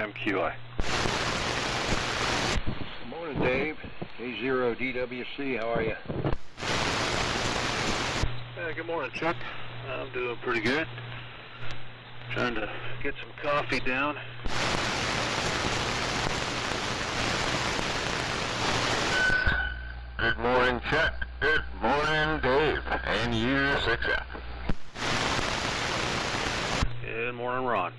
KZ6MQI. Good morning, Dave. K0DWC, how are you? Good morning, Chuck. I'm doing pretty good. Trying to get some coffee down. Good morning, Chuck. Good morning, Dave. And U6F. Good morning, Ron.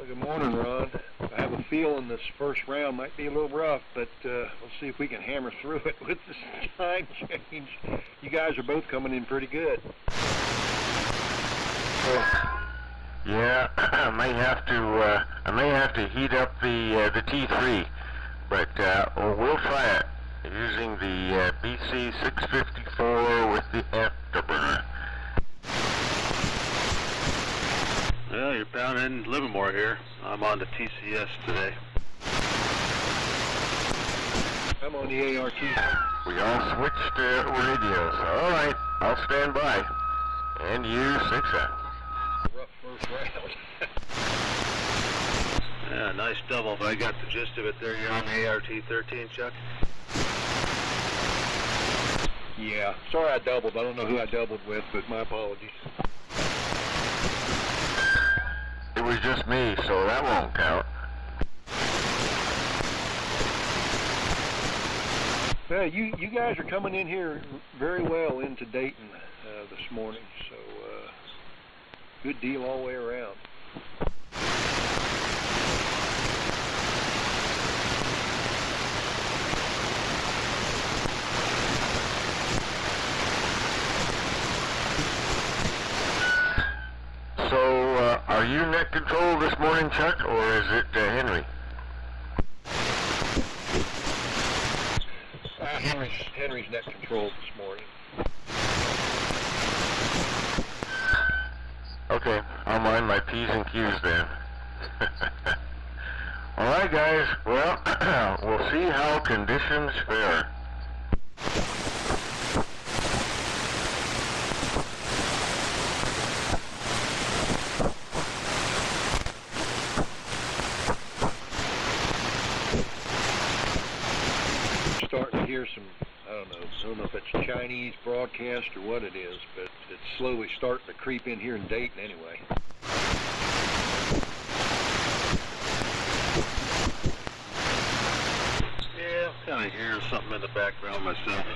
Good morning, Ron. I have a feeling this first round might be a little rough, but we'll see if we can hammer through it with this time change. You guys are both coming in pretty good. Yeah, I may have to heat up the T3, but we'll try it using the BC654 with the afterburner. Well, you're pounding Livermore here. I'm on the TCS today. I'm on the ART. We all switched radios. All right, I'll stand by. And U6F. Rough first round. Yeah, nice double, but I got the gist of it there. You're on the ART-13, Chuck? Yeah, sorry I doubled. I don't know who I doubled with, but my apologies. It was just me, so that won't count. Well, you guys are coming in here very well into Dayton this morning, so good deal all the way around. So, are you net control this morning, Chuck, or is it Henry? Henry's net control this morning. Okay, I'll mind my P's and Q's then. All right, guys. Well, we'll see how conditions fare. Starting to hear some, I don't know if it's Chinese broadcast or what it is, but it's slowly starting to creep in here in Dayton anyway. Yeah, I'm kind of hearing something in the background myself.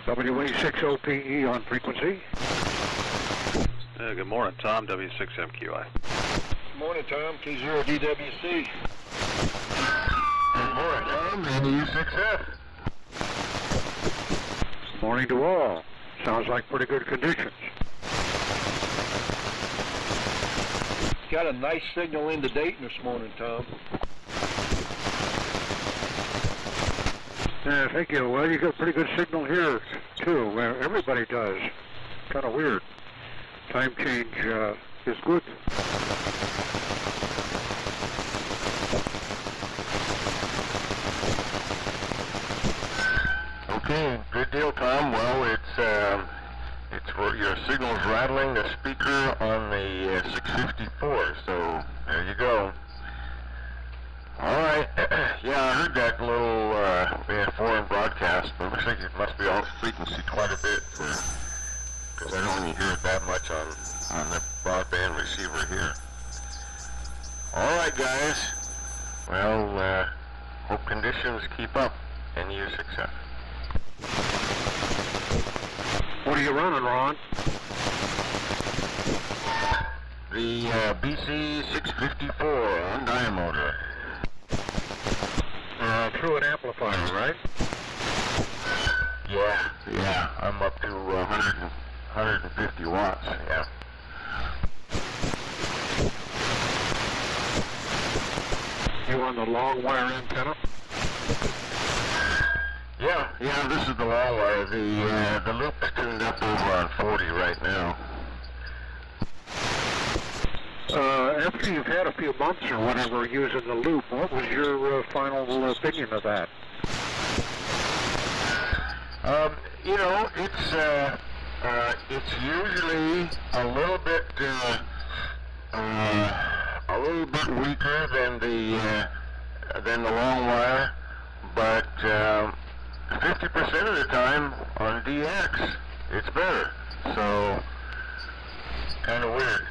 WA60PE on frequency. Good morning, Tom, W6MQI. Good morning, Tom, K0DWC. Good morning, Tom, and U6F. Morning to all. Sounds like pretty good conditions. Got a nice signal into Dayton this morning, Tom. Yeah, thank you. Well, you got a pretty good signal here, too. Everybody does. Kind of weird. Time change is good. Okay, good deal, Tom. Well, it's your signal's rattling the speaker on the 654, so there you go. All right. Yeah, I heard that little foreign broadcast, but it looks like it must be off frequency quite a bit, because I don't even hear it that much on the broadband receiver here. All right, guys. Well, hope conditions keep up and U6F. What are you running, Ron? The BC654 on diamotor. Through an amplifier, right? Yeah, I'm up to 150 watts, yeah. You on the long wire antenna? Yeah, this is the long wire. The loop is tuned up over on 40 right now. After you've had a few months or whatever using the loop, what was your final opinion of that? It's usually a little bit weaker than the long wire, but 50% of the time on DX, it's better. So, kind of weird.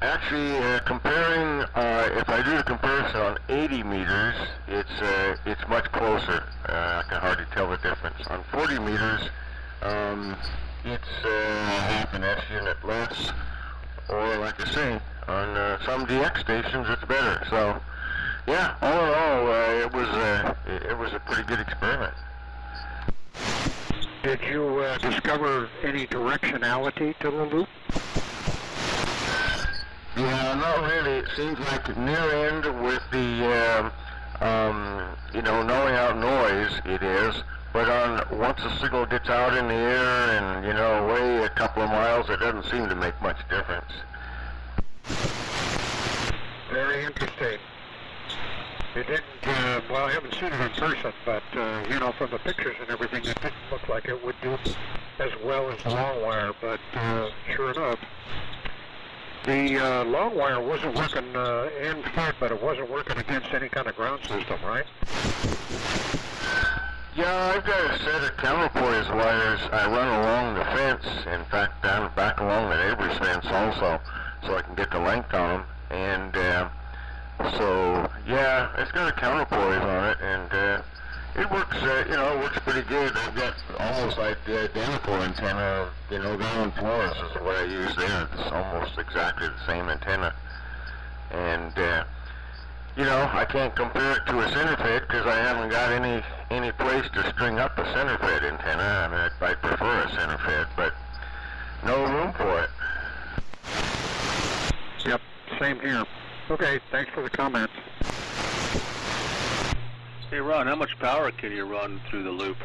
Actually, comparing, if I do the comparison on 80 meters, it's much closer. I can hardly tell the difference. On 40 meters, it's half an S unit less, or like I say, on some DX stations, it's better. So, yeah, all in all, it was a pretty good experiment. Did you discover any directionality to the loop? Yeah, not really. It seems like near end with the, knowing out noise, it is. But once the signal gets out in the air and, away a couple of miles, it doesn't seem to make much difference. Very interesting. It didn't, I haven't seen it in person, but, from the pictures and everything, it didn't look like it would do as well as the long wire, but sure enough. The long wire wasn't working end fed, but it wasn't working against any kind of ground system, right? Yeah, I've got a set of counterpoise wires I run along the fence, in fact, back along the neighbor's fence also, so I can get the length on them. And so, yeah, it's got a counterpoise on it, and it works, it works pretty good. I've got almost like the identical antenna, down in Florence is what I use there. It's almost exactly the same antenna. And, I can't compare it to a center fed because I haven't got any place to string up a center fed antenna. I mean, I prefer a center fed, but no room for it. Yep, same here. Okay, thanks for the comments. Hey Ron, how much power can you run through the loop?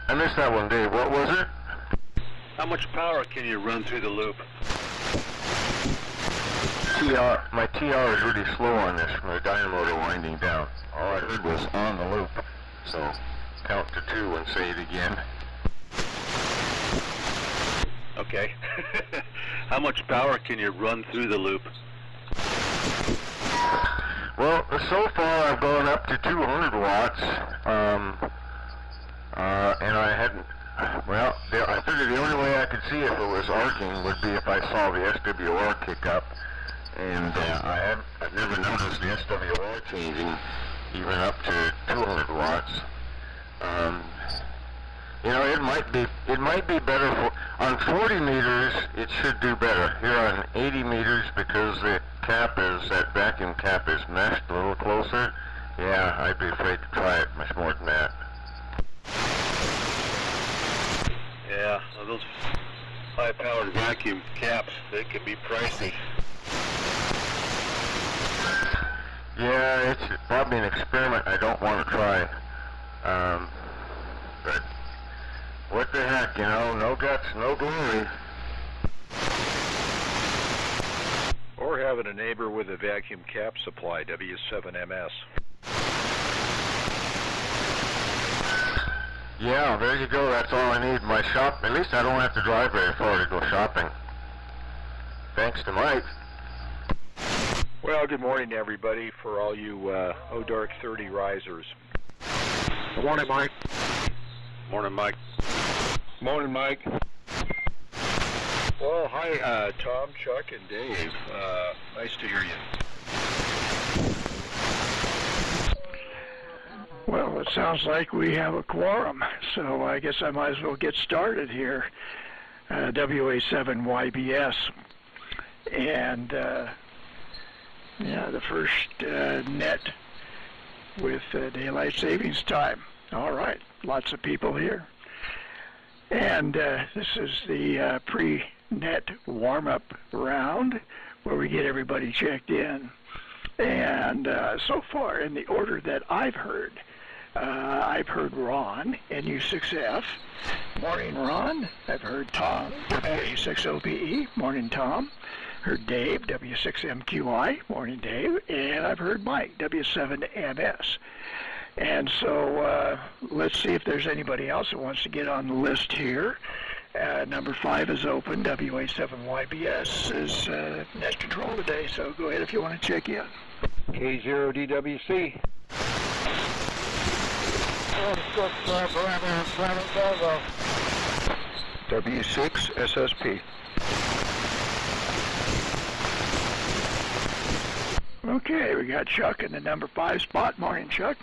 I missed that one, Dave. What was it? How much power can you run through the loop? My TR is really slow on this from the dynamotor winding down. All I heard was on the loop. So count to 2 and say it again. Okay. How much power can you run through the loop? Well, so far I've gone up to 200 watts, and I hadn't, I figured the only way I could see if it was arcing would be if I saw the SWR kick up, and I've never noticed the SWR changing even up to 200 watts. It might be better on 40 meters, it should do better. Here on 80 meters, because that vacuum cap is meshed a little closer, yeah, I'd be afraid to try it much more than that. Yeah, well, those high-powered vacuum caps, they can be pricey. Yeah, it's probably an experiment I don't want to try. But what the heck, no guts, no glory. Or having a neighbor with a vacuum cap supply, W7MS. Yeah, there you go. That's all I need. My shop, at least I don't have to drive very far to go shopping. Thanks to Mike. Well, good morning to everybody for all you ODark 30 risers. Good morning, Mike. Morning, Mike. Morning, Mike. Well, hi, Tom, Chuck, and Dave. Nice to hear you. Well, it sounds like we have a quorum, so I guess I might as well get started here. WA7YBS. And Yeah, the first net with daylight savings time. All right, lots of people here. And this is the pre-net warm-up round where we get everybody checked in. And so far, in the order that I've heard Ron, NU6F. Morning, Ron. I've heard Tom, WA6OPE. Morning, Tom. Heard Dave, W6MQI. Morning, Dave. And I've heard Mike, W7MS. And so let's see if there's anybody else that wants to get on the list here. Number 5 is open. WA7YBS is net control today, so go ahead if you want to check in. K0DWC. W6SSP. Okay, we got Chuck in the number 5 spot. Morning, Chuck.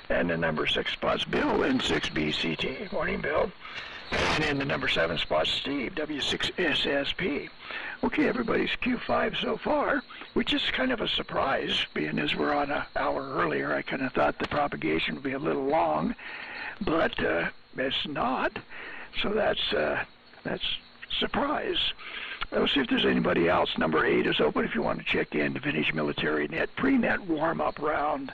And the number 6 spot's Bill in 6BCT. Morning, Bill. And in the number 7 spot, Steve, W6SSP. Okay, everybody's Q5 so far, which is kind of a surprise, being as we're on an hour earlier. I kind of thought the propagation would be a little long, but it's not. So that's surprise. Let's see if there's anybody else. Number 8 is open if you want to check in to Vintage Military Net pre-net warm-up round.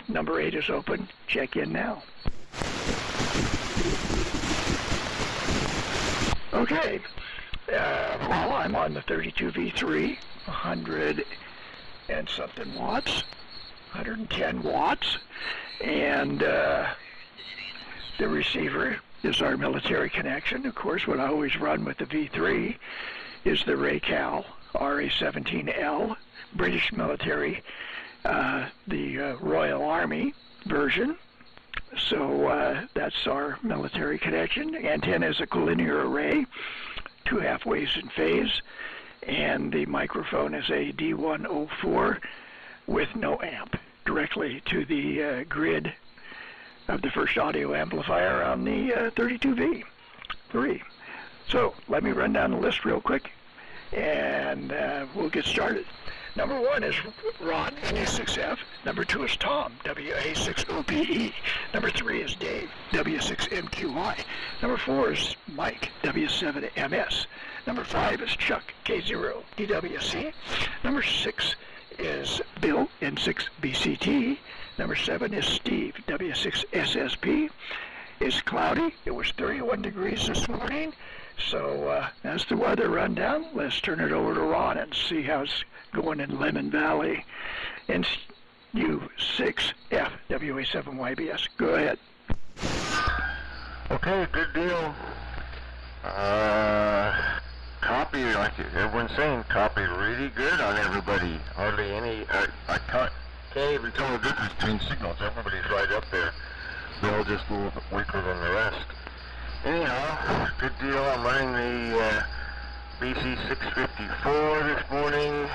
Number 8 is open. Check in now. Okay, well, I'm on the 32V3, 100 and something watts, 110 watts, and the receiver is our military connection. Of course, what I always run with the V3 is the Raycal RA-17L, British military, the Royal Army version. So that's our military connection. Antenna is a collinear array, 2 halfways in phase, and the microphone is a D104 with no amp, directly to the grid of the first audio amplifier on the 32V3. So let me run down the list real quick, and we'll get started. Number 1 is Ron, NU6F. Number 2 is Tom, WA6OPE. Number 3 is Dave, W6MQI. Number 4 is Mike, W7MS. Number 5 is Chuck, K0DWC. Number 6 is Bill, N6BCT. Number 7 is Steve, W6SSP. It's cloudy. It was 31 degrees this morning. So that's the weather rundown. Let's turn it over to Ron and see how it's going in Lemon Valley. And U6F, WA7YBS. Go ahead. Okay, good deal. Copy, like everyone's saying, copy really good on everybody. Hardly any, I can't even tell the difference between signals. Everybody's right up there. They're all just a little bit weaker than the rest. Anyhow, good deal. I'm running the BC654 this morning,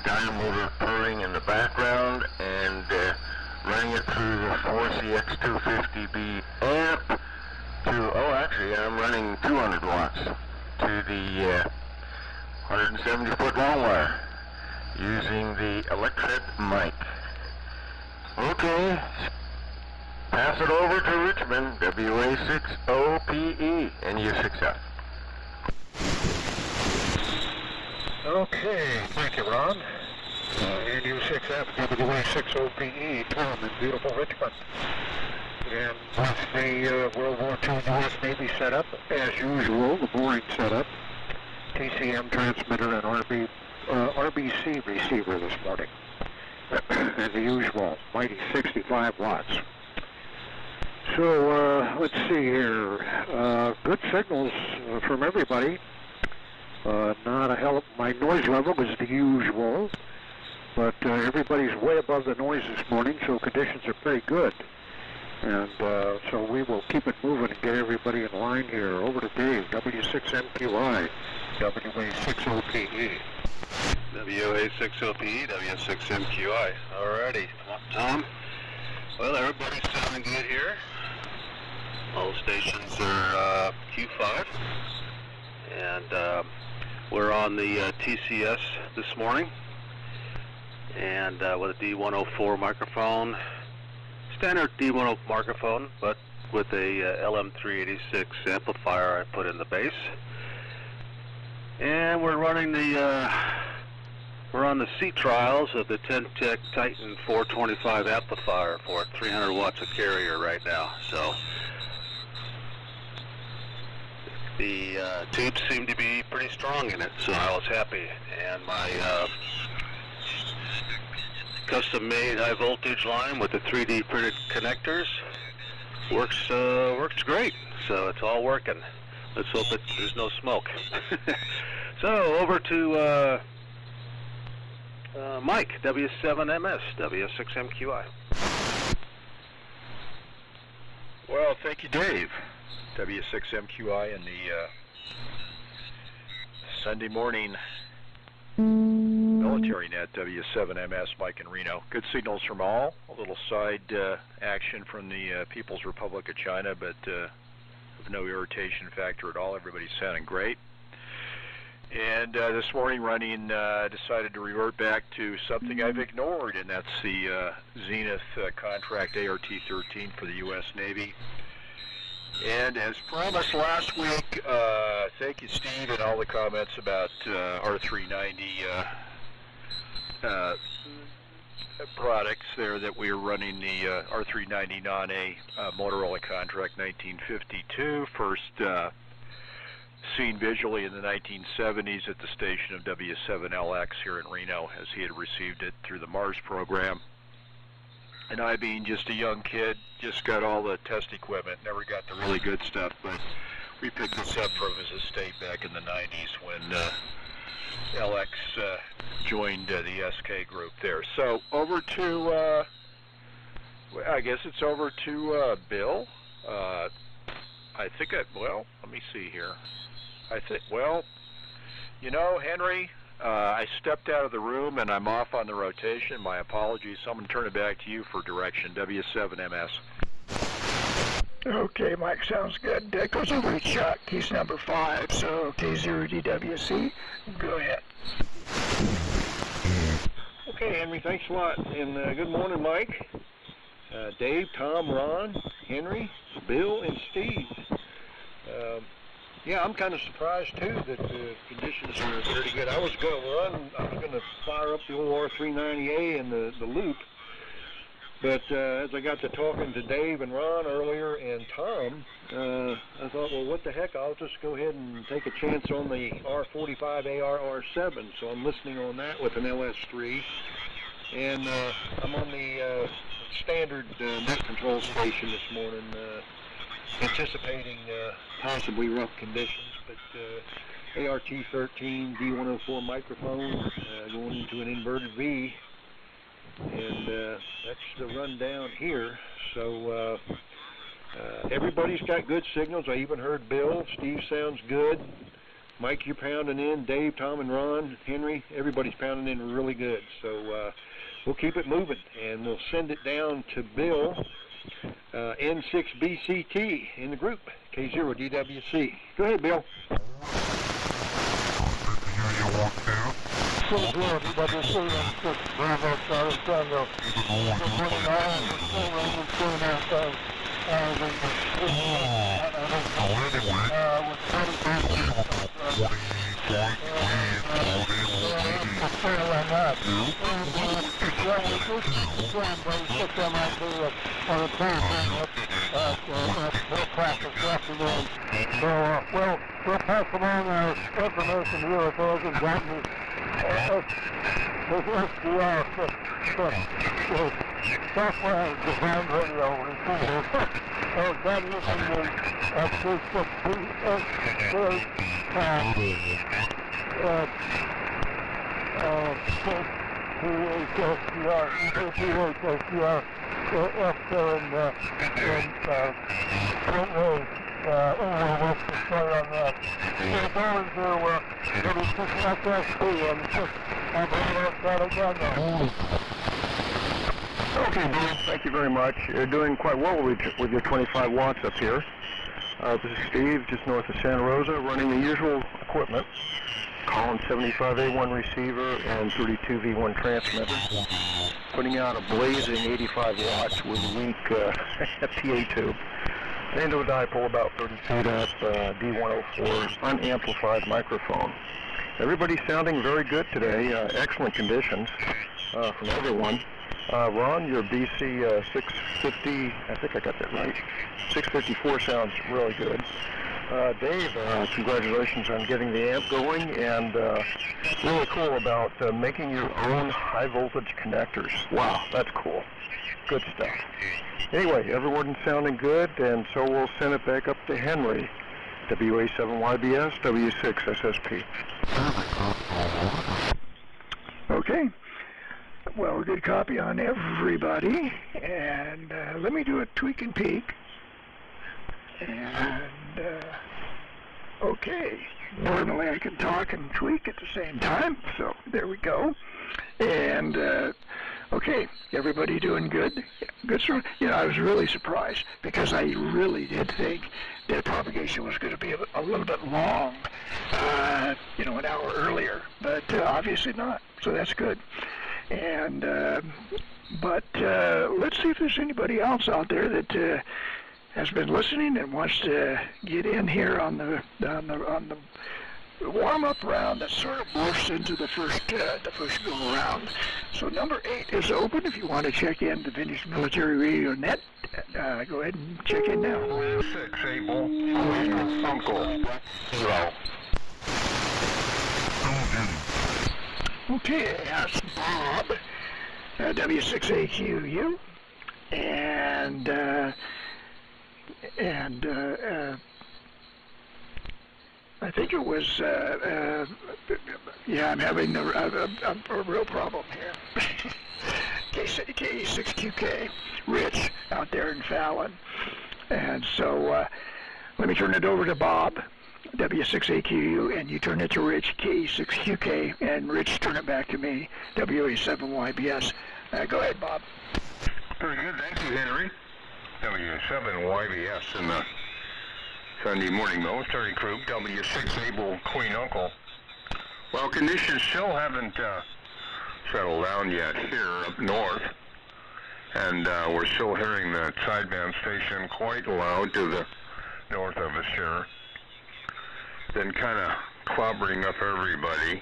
dyno motor purring in the background, and running it through the 4CX250B amp to, actually I'm running 200 watts to the 170-foot long wire using the Electret mic. Okay. Pass it over to Richmond, WA6OPE, and U6F. Okay, thank you, Ron. NU6F, WA6OPE, Tom in beautiful Richmond. And with the World War II U.S. Navy setup, as usual, the boring setup, TCM transmitter and RBC receiver this morning. And the usual, mighty 65 watts. So, let's see here. Good signals from everybody. Not a hell of, my noise level is the usual, but everybody's way above the noise this morning, so conditions are pretty good. And so we will keep it moving and get everybody in line here. Over to Dave, W6MQI, WA6OPE. WA6OPE, W6MQI. Alrighty, Tom. Well, everybody's sounding good here. All stations are Q5. And we're on the TCS this morning. and with a D104 microphone, standard D104 microphone, but with a LM386 amplifier I put in the bass. And we're running we're on the sea trials of the Ten-Tech Titan 425 amplifier for 300 watts of carrier right now. So the tubes seem to be pretty strong in it, so I was happy. And my custom-made high voltage line with the 3D printed connectors works great. So it's all working. Let's hope there's no smoke. So over to Mike, W7MS, W6MQI. Well, thank you, Dave. W6MQI and the Sunday morning military net, W7MS, Mike in Reno. Good signals from all. A little side action from the People's Republic of China, but of no irritation factor at all. Everybody's sounding great. And this morning running, decided to revert back to something I've ignored, and that's the Zenith contract ART-13 for the U.S. Navy. And as promised last week, thank you, Steve, and all the comments about R390 products there that we are running the R390 non-A Motorola contract 1952. First seen visually in the 1970s at the station of W7LX here in Reno, as he had received it through the Mars program. And I, being just a young kid, just got all the test equipment, never got the really good stuff, but we picked this up from his estate back in the 90s when LX joined the SK group there. So over to, I guess it's over to Bill. I think well, let me see here. Well, you know, Henry, I stepped out of the room and I'm off on the rotation. My apologies. So I'm going to turn it back to you for direction. W7MS. Okay, Mike, sounds good. That goes over to Chuck. He's number 5, so K0DWC. Go ahead. Okay, Henry, thanks a lot. And good morning, Mike, Dave, Tom, Ron, Henry, Bill, and Steve. Yeah, I'm kind of surprised, too, that the conditions are pretty good. I was going to fire up the old R390A in the loop, but as I got to talking to Dave and Ron earlier and Tom, I thought, well, what the heck, I'll just go ahead and take a chance on the R45AR-R7, so I'm listening on that with an LS3, and I'm on the standard net control station this morning, anticipating possibly rough conditions, but ART-13 D104 microphone going into an inverted V, and that's the rundown here. So everybody's got good signals. I even heard Bill. Steve sounds good. Mike, you're pounding in. Dave, Tom, and Ron, Henry, everybody's pounding in really good. So we'll keep it moving, and we'll send it down to Bill, N6BCT in the group, K0DWC. Go ahead, Bill. Well, we'll pass along our information to you. If those have gotten this SDR, the software design radio receiver. That is in the up there in on that. So going to it'll be just FSP and just I'll bring that again now. Okay, Bill, thank you very much. You're doing quite well with your 25 watts up here. This is Steve, just north of Santa Rosa, running the usual equipment. Collins 75A1 receiver and 32V1 transmitter, putting out a blazing 85 watts with a weak FTA tube. Into a dipole about 30 feet up, D104 unamplified microphone. Everybody's sounding very good today. Excellent conditions from everyone. Ron, your BC 650, I think I got that right. 654 sounds really good. Dave, congratulations on getting the amp going, and really cool about making your own high voltage connectors. Wow, that's cool. Good stuff. Anyway, everyone's sounding good, and so we'll send it back up to Henry. WA7YBS, W6SSP. Okay. Well, good copy on everybody. And let me do a tweak and peek. And, okay. Normally I can talk and tweak at the same time, so there we go. And, okay, everybody doing good? Good sir. You know, I was really surprised because I really did think that propagation was going to be a little bit long, you know, an hour earlier, but obviously not, so that's good. And, but let's see if there's anybody else out there that has been listening and wants to get in here on the warm-up round that sort of morphs into the first go around. So number 8 is open if you want to check in the Vintage Military Radio Net. Go ahead and check in now. 6 Able, Uncle, 0. Okay, that's Bob, W6AQU, and I think it was, yeah, I'm having a real problem here. K6QK, Rich, out there in Fallon. And so let me turn it over to Bob, W6AQU, and you turn it to Rich, K6QK, and Rich, turn it back to me, WA7YBS. Go ahead, Bob. Very good, thank you, Henry. W7YBS in the Sunday morning military crew, W6 Able Queen Uncle. Well, conditions still haven't settled down yet here up north, and we're still hearing the sideband station quite loud to the north of us here. Been kind of clobbering up everybody,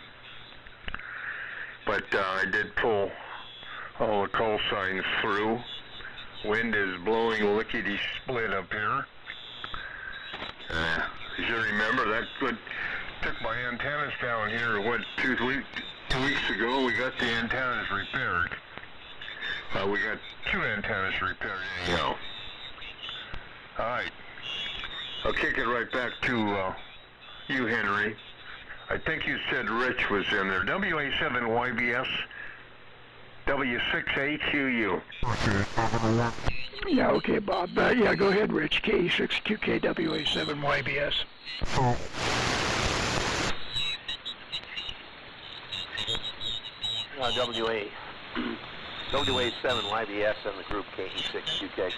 but I did pull all the call signs through. Wind is blowing lickety-split up here. As you remember, that took my antennas down here, what, 2 weeks ago. We got the antennas repaired. We got 2 antennas repaired anyhow. All right. I'll kick it right back to you, Henry. I think you said Rich was in there. WA7YBS, W6AQU. Yeah, okay, Bob. Yeah, go ahead, Rich. K6QK, WA7YBS. WA7YBS and the group KE6QK.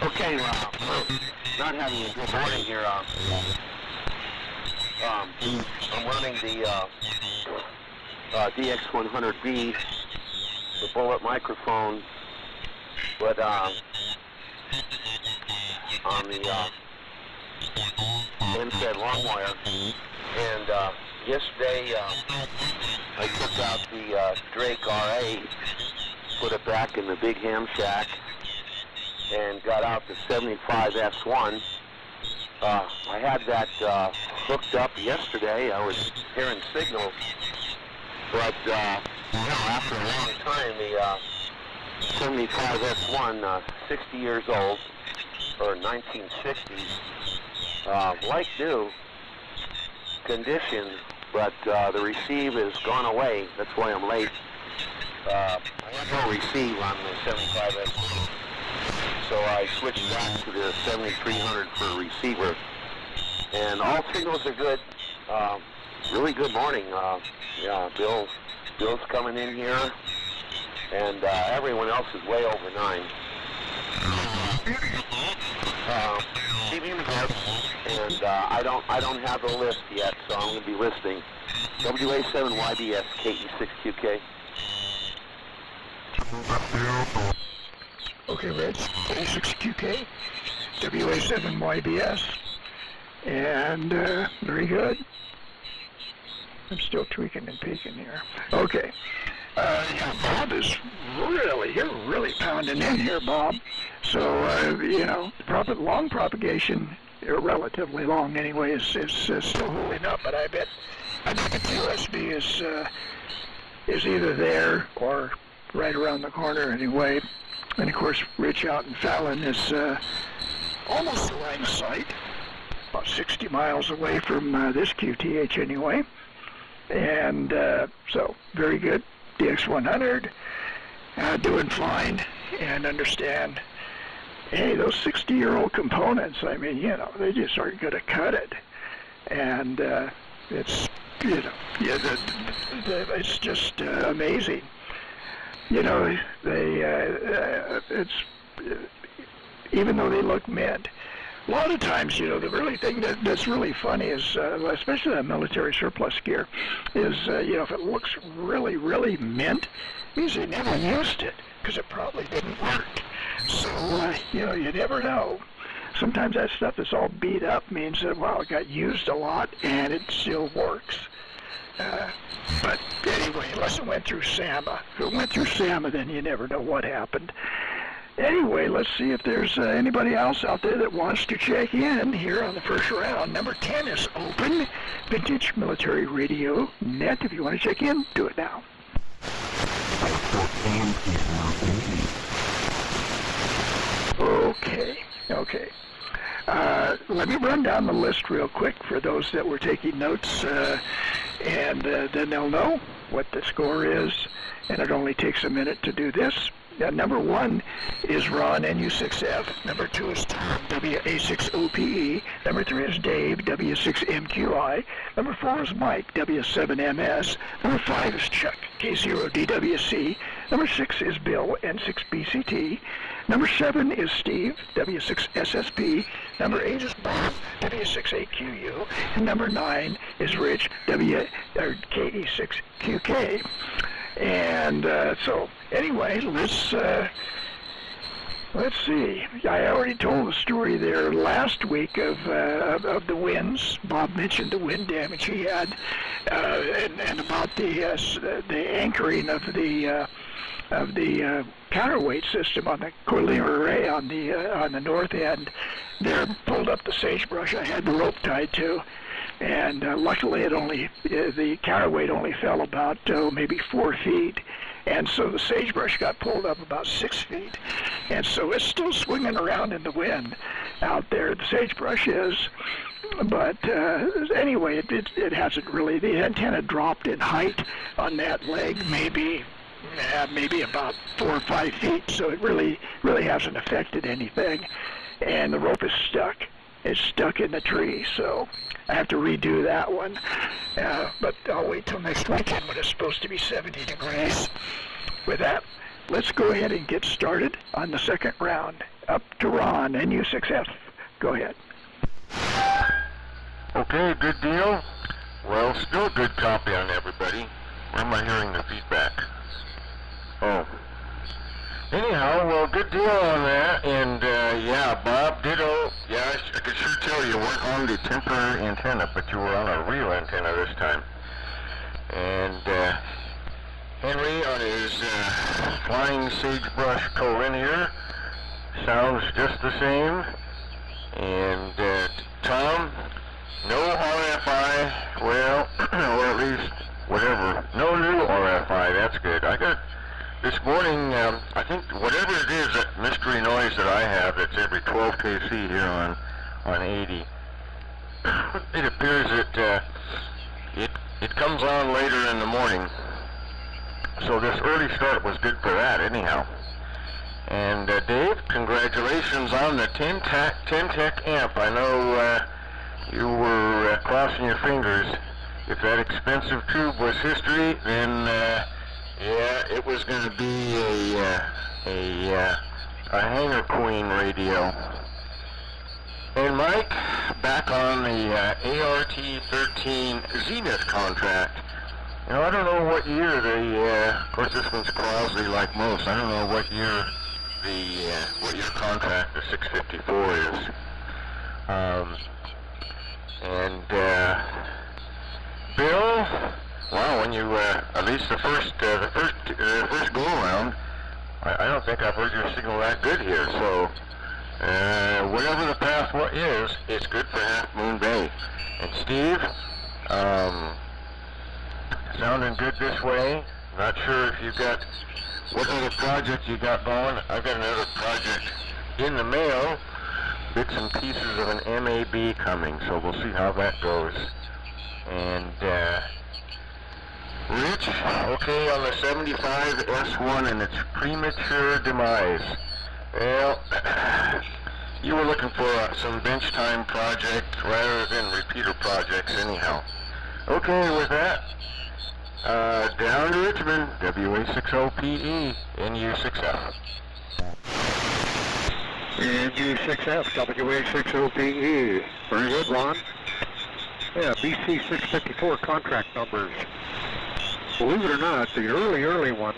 Okay, not having a good morning here. I'm running the DX100B, the bullet microphone, but on the MFED long wire. And yesterday I took out the Drake RA, put it back in the big ham shack, and got out the 75S1. I had that hooked up yesterday. I was hearing signals, but you know, after a long time, the 75S1, 60 years old, or 1960s, like new condition, but the receive has gone away. That's why I'm late. I have no receive on the 75S1. So I switched back to the 7300 for a receiver. And all signals are good. Really good morning. Yeah, Bill's coming in here. And everyone else is way over 9. Keep me in the guard. And I don't have the list yet, so I'm going to be listening. WA7YBS KE6QK. Okay, Rich, K6QK, WA7YBS, and very good. I'm still tweaking and peeking here. Okay. Yeah, Bob is you're really pounding in here, Bob. So, you know, long propagation, relatively long anyway, is still holding up, but I bet the QSB is either there or right around the corner anyway. And of course, Rich out in Fallon is almost line of sight, about 60 miles away from this QTH anyway. And so, very good. DX100, doing fine, and understand, hey, those 60-year-old components, I mean, you know, they just aren't going to cut it. And it's, you know, yeah, it's just amazing. You know, it's, even though they look mint, a lot of times, you know, the really thing that's really funny is, especially that military surplus gear, is, you know, if it looks really, really mint, it means they never used it, because it probably didn't work. So, you know, you never know. Sometimes that stuff that's all beat up means that, well, it got used a lot, and it still works. But anyway, unless it went through SAMA. If it went through SAMA, then you never know what happened. Anyway, let's see if there's anybody else out there that wants to check in here on the first round. Number 10 is open. Vintage Military Radio Net. If you want to check in, do it now. Okay. Let me run down the list real quick for those that were taking notes, and then they'll know what the score is, and it only takes a minute to do this. Number 1 is Ron, NU6F. Number 2 is Tom, WA6OPE. Number 3 is Dave, W6MQI. Number 4 is Mike, W7MS. Number 5 is Chuck, K0DWC. Number 6 is Bill, N6BCT. Number 7 is Steve, W6SSP. Number 8 is Bob, W6AQU. And number 9 is Rich, KE6QK. And so, anyway, let's see. I already told the story there last week of the winds. Bob mentioned the wind damage he had, and about the anchoring of the counterweight system on the Corleone Array on the north end. There, pulled up the sagebrush I had the rope tied to. And luckily, the counterweight only fell about maybe 4 feet, and so the sagebrush got pulled up about 6 feet, and so it's still swinging around in the wind out there. The sagebrush is, but anyway, it hasn't really. The antenna dropped in height on that leg, maybe about 4 or 5 feet, so it really hasn't affected anything, and the rope is stuck. It's stuck in the tree, so I have to redo that one. But I'll wait till next weekend when it's supposed to be 70 degrees. With that, let's go ahead and get started on the second round. Up to Ron, NU6F. Go ahead. Okay, good deal. Well, still good copy on everybody. Where am I hearing the feedback? Oh. Anyhow, well, good deal on that, and yeah, Bob, ditto. Yeah, I could sure tell you weren't on the temporary antenna, but you were on a real antenna this time. And Henry on his flying sagebrush collinear sounds just the same. And Tom, no RFI, well, or at least whatever, no new RFI, that's good. I got this morning, I think whatever it is, that mystery noise that I have, that's every 12 kc here on 80, it appears that it comes on later in the morning. So this early start was good for that, anyhow. And Dave, congratulations on the 10-tech amp. I know you were crossing your fingers. If that expensive tube was history, then yeah, it was going to be a Hangar Queen radio. And Mike, back on the ART-13 Zenith contract. You know, I don't know what year of course this one's Crosley like most. I don't know what year what your contract, the 654 is. Bill, well, when you, at least the first go around, I don't think I've heard your signal that good here, so, whatever the path is, it's good for Half Moon Bay. And Steve, sounding good this way. Not sure if you've got, what other project you got going. I've got another project in the mail, bits and pieces of an MAB coming, so we'll see how that goes. And, Rich, okay on the 75 S1 and its premature demise. Well, you were looking for some bench time project rather than repeater projects anyhow. Okay, with that, down to Richmond, WA60PE, NU6F. NU6F, WA60PE. Very good, Ron. Yeah, BC654 contract numbers. Believe it or not, the early ones,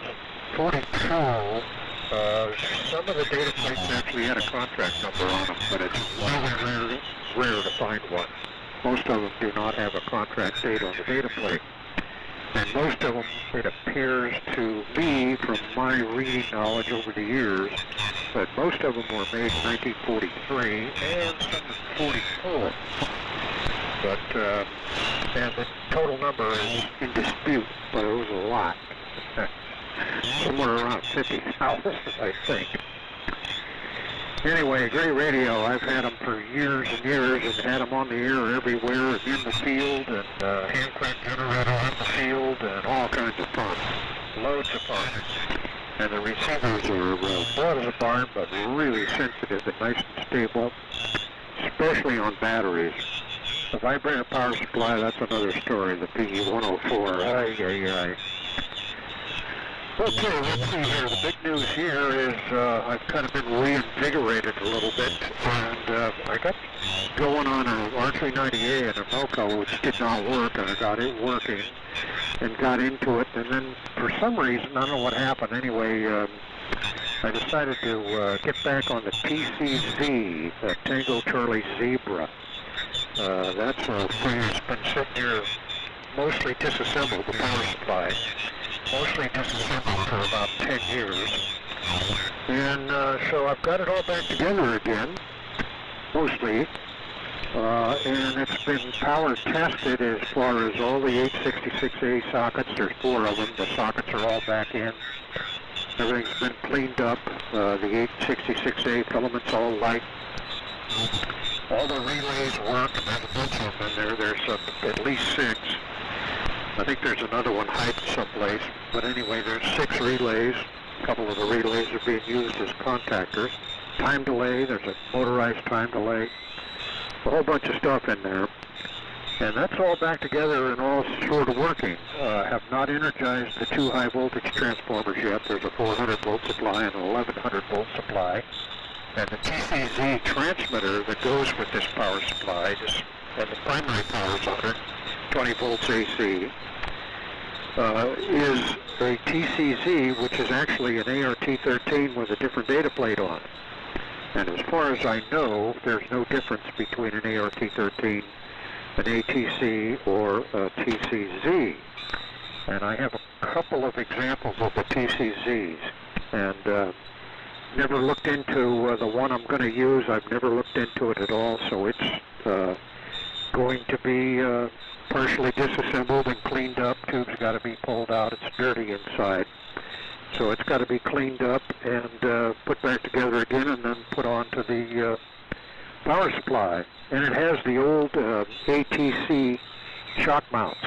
42, some of the data plates actually had a contract number on them, but it's really rare to find one. Most of them do not have a contract date on the data plate. And most of them, it appears to me, from my reading knowledge over the years, that most of them were made in 1943 and some in 44. But, and the total number is in dispute, but it was a lot. Somewhere around 50,000, I think. Anyway, great radio. I've had them for years and years, and had them on the air everywhere, and in the field, and hand crank generator in the field, and all kinds of fun. Loads of fun. And the receivers are broad as a barn, but really sensitive and nice and stable, especially on batteries. The vibrator power supply, that's another story, the PE104. Ay. Okay, let's see here. The big news here is I've kind of been reinvigorated a little bit, and I got going on an R390A and a Melco, which did not work, and I got it working and got into it, and then for some reason, I don't know what happened, anyway, I decided to get back on the TCZ, the Tango Charlie Zebra. That's a thing that's been sitting here mostly disassembled, the power supply. Mostly disassembled for about 10 years. And so I've got it all back together again, mostly. And it's been power tested as far as all the 866A sockets. There's 4 of them. The sockets are all back in. Everything's been cleaned up. The 866A filaments all light. All the relays work. There's a bunch of them in there. There's at least 6. I think there's another one hiding someplace. But anyway, there's 6 relays. A couple of the relays are being used as contactors. Time delay. There's a motorized time delay. A whole bunch of stuff in there. And that's all back together and all sort of working. Have not energized the 2 high voltage transformers yet. There's a 400 volt supply and an 1100 volt supply. And the TCZ transmitter that goes with this power supply, and the primary power is 120 volts AC, is a TCZ, which is actually an ART-13 with a different data plate on it. And as far as I know, there's no difference between an ART-13, an ATC, or a TCZ. And I have a couple of examples of the TCZs. And never looked into the one I'm going to use. I've never looked into it at all, so it's going to be partially disassembled and cleaned up. Tube's got to be pulled out. It's dirty inside. So it's got to be cleaned up and put back together again and then put onto the power supply. And it has the old ATC shock mounts,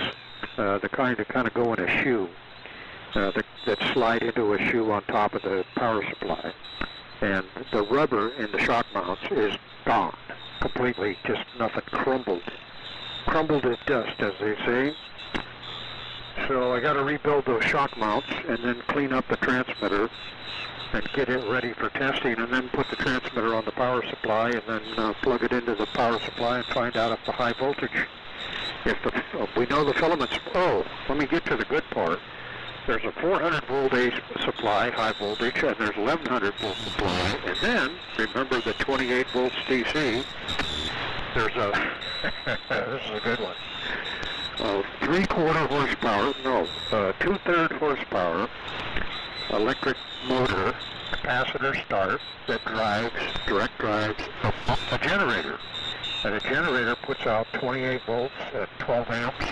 the kind that kind of go in a shoe, that slide into a shoe on top of the power supply. And the rubber in the shock mounts is gone, completely, just nothing, crumbled to dust, as they say. So I got to rebuild those shock mounts and then clean up the transmitter and get it ready for testing, and then put the transmitter on the power supply, and then plug it into the power supply and find out if the high voltage, we know the filaments. Oh, let me get to the good part. There's a 400 volt AC supply, high voltage, and there's 1100 volt supply, and then remember the 28 volts DC. There's a this is a good one. 3/4 horsepower, no, 2/3 horsepower electric motor, capacitor start that direct drives a generator. And a generator puts out 28 volts at 12 amps,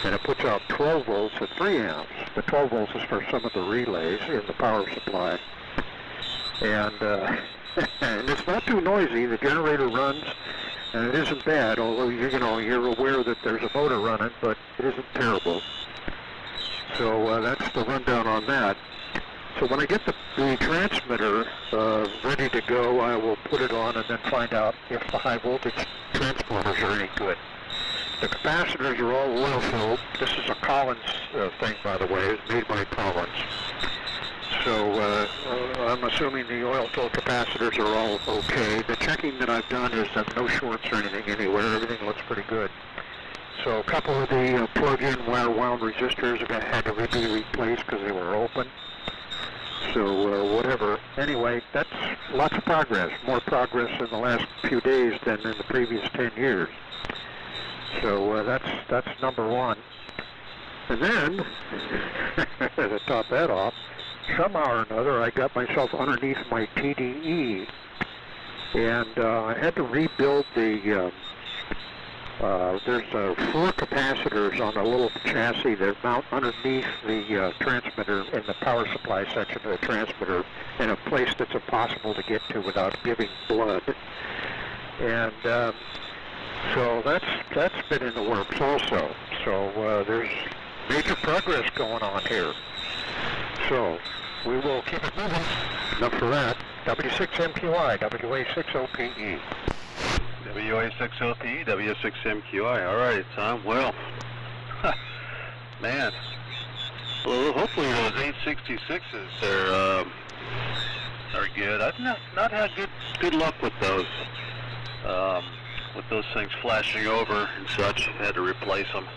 and it puts out 12 volts at 3 amps. The 12 volts is for some of the relays in the power supply. And, and it's not too noisy. The generator runs, and it isn't bad, although, you're aware that there's a motor running, but it isn't terrible. So that's the rundown on that. So when I get the transmitter ready to go, I will put it on and then find out if the high voltage transformers are any good. The capacitors are all oil filled. This is a Collins thing, by the way. It's made by Collins. So I'm assuming the oil filled capacitors are all okay. The checking that I've done is that no shorts or anything anywhere. Everything looks pretty good. So a couple of the plug-in wire wound resistors had to be replaced because they were open. So whatever. Anyway, that's lots of progress. More progress in the last few days than in the previous 10 years. So that's number one. And then, to top that off, somehow or another, I got myself underneath my TDE, and I had to rebuild the. There's 4 capacitors on a little chassis that mount underneath the transmitter in the power supply section of the transmitter in a place that's impossible to get to without giving blood. And so that's been in the works also. So there's major progress going on here. So we will keep it moving. Enough for that. W6MQI, WA6OPE. WA6OPE, W6MQI. All right, Tom. Well, man. Well, hopefully those 866s are good. I've not had good luck with those things flashing over and such. Had to replace them.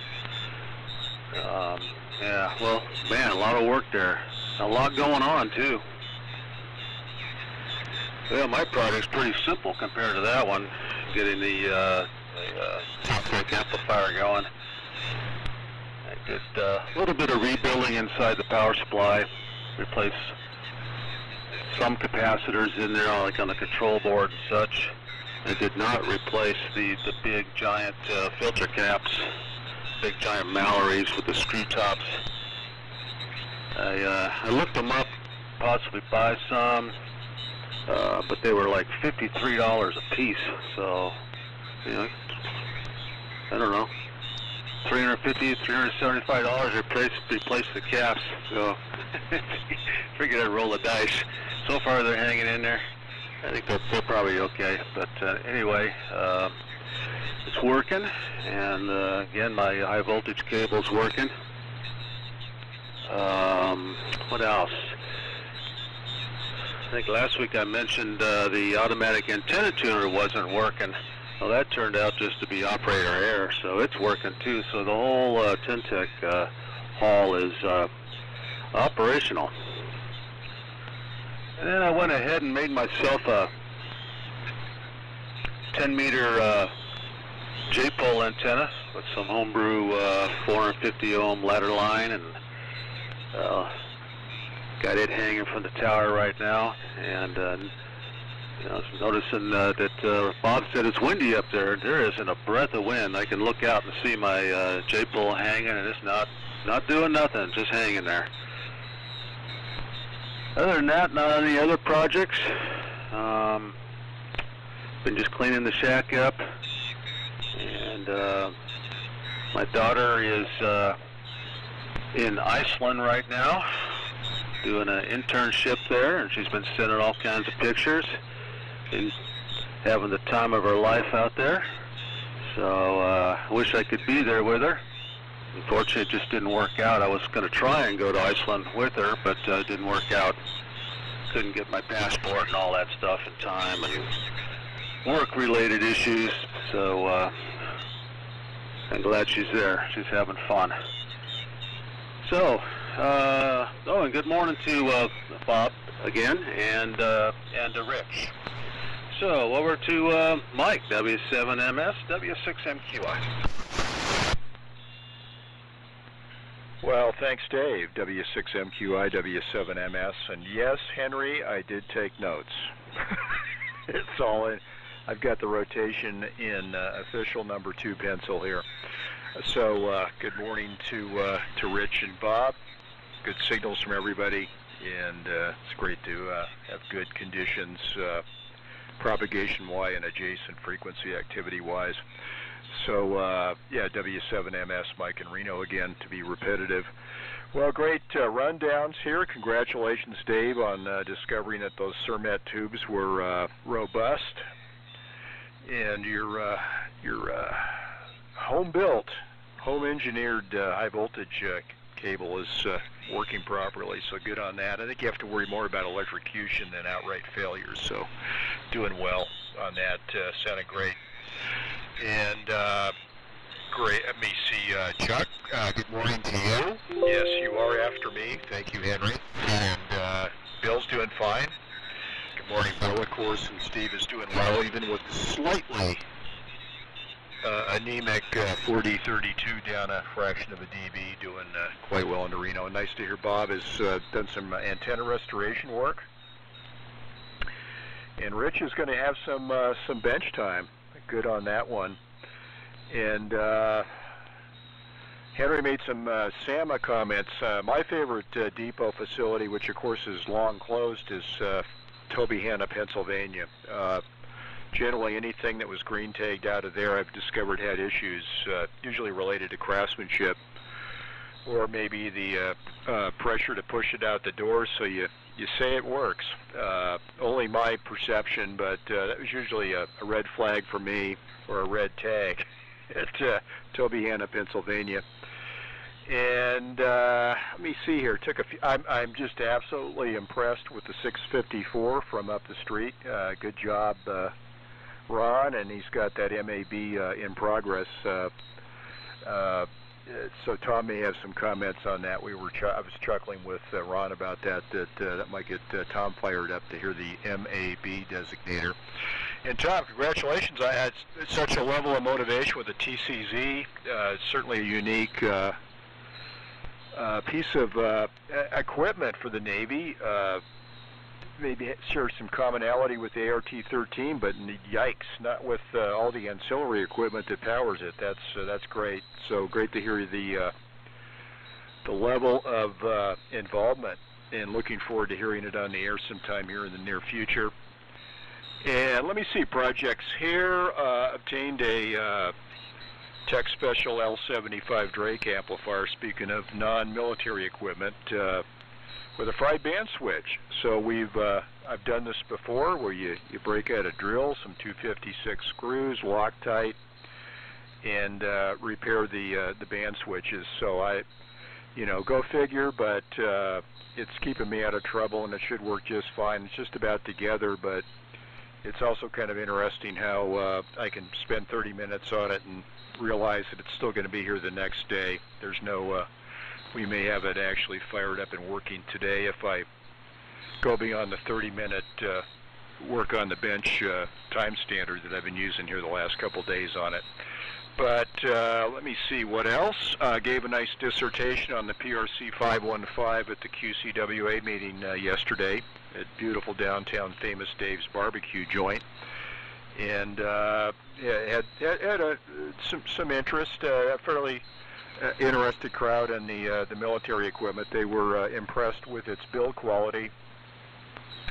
Yeah. Well, man, a lot of work there. A lot going on too. Well, my project's pretty simple compared to that one. Getting the TalkTech amplifier going. I did a little bit of rebuilding inside the power supply. Replace some capacitors in there, like on the control board and such. I did not replace the big giant filter caps, big giant Mallory's with the screw tops. I looked them up, possibly buy some. But they were like $53 a piece, so, I don't know, $350, $375 replace the caps, so figured I'd roll the dice. So far they're hanging in there. I think they're probably okay, but anyway, it's working, and again, my high voltage cable's working. What else? I think last week I mentioned the automatic antenna tuner wasn't working. Well, that turned out just to be operator error, so it's working too. So the whole Ten-Tech hall is operational. And then I went ahead and made myself a 10-meter J-pole antenna with some homebrew 450 ohm ladder line, and got it hanging from the tower right now. And I was noticing that Bob said it's windy up there. There isn't a breath of wind. I can look out and see my J-pole hanging, and it's not doing nothing, just hanging there. Other than that, not any other projects. Been just cleaning the shack up, and my daughter is in Iceland right now, doing an internship there, and she's been sending all kinds of pictures and having the time of her life out there. So I wish I could be there with her. Unfortunately, it just didn't work out. I was going to try and go to Iceland with her, but it didn't work out. couldn't get my passport and all that stuff in time, and work-related issues. So I'm glad she's there. She's having fun. So, and good morning to Bob again, and to Rich. So over to Mike, W7MS, W6MQI. Well, thanks, Dave. W6MQI, W7MS, and yes, Henry, I did take notes. It's all in. I've got the rotation in official number 2 pencil here. So good morning to Rich and Bob. Good signals from everybody, and it's great to have good conditions, propagation-wise and adjacent frequency activity-wise. So yeah, W7MS, Mike and Reno again, to be repetitive. Well, great rundowns here. Congratulations, Dave, on discovering that those Cermet tubes were robust, and your home-built, home-engineered high-voltage cable is working properly, so good on that. I think you have to worry more about electrocution than outright failure, so doing well on that. Sounded great. And great. Let me see, Chuck. Good morning to you. Yes, you are after me. Thank you, Henry. And Bill's doing fine. Good morning, Bill, of course, and Steve is doing well, even with slightly anemic 40-32 down a fraction of a dB, doing quite well in Reno. And nice to hear Bob has done some antenna restoration work. And Rich is going to have some bench time. Good on that one. And Henry made some SAMA comments. My favorite depot facility, which of course is long closed, is Tobyhanna, Pennsylvania. Generally anything that was green tagged out of there I've discovered had issues, usually related to craftsmanship, or maybe the pressure to push it out the door, so you say it works. Only my perception, but that was usually a red flag for me, or a red tag at Tobyhanna, Pennsylvania. And let me see here. I'm just absolutely impressed with the 654 from up the street. Good job, Ron, and he's got that MAB in progress. So Tom may have some comments on that. I was chuckling with Ron about that might get Tom fired up to hear the MAB designator. And Tom, congratulations! I had such a level of motivation with the TCZ. Certainly a unique piece of equipment for the Navy. Maybe share some commonality with the ART-13, but yikes, not with all the ancillary equipment that powers it. That's great. So great to hear the level of involvement, and looking forward to hearing it on the air sometime here in the near future. And let me see, projects here. Obtained a Tech Special L75 Drake amplifier, speaking of non-military equipment, with a fried band switch. So I've done this before, where you break out a drill, some 256 screws, Loctite, and repair the band switches. So go figure, but it's keeping me out of trouble, and it should work just fine. It's just about together, but it's also kind of interesting how I can spend 30 minutes on it and realize that it's still going to be here the next day. There's no we may have it actually fired up and working today if I go beyond the 30-minute work on the bench time standard that I've been using here the last couple days on it. But let me see what else. Gave a nice dissertation on the PRC 515 at the QCWA meeting yesterday at beautiful downtown Famous Dave's barbecue joint. And had some interest, a fairly interested crowd in the military equipment. They were impressed with its build quality,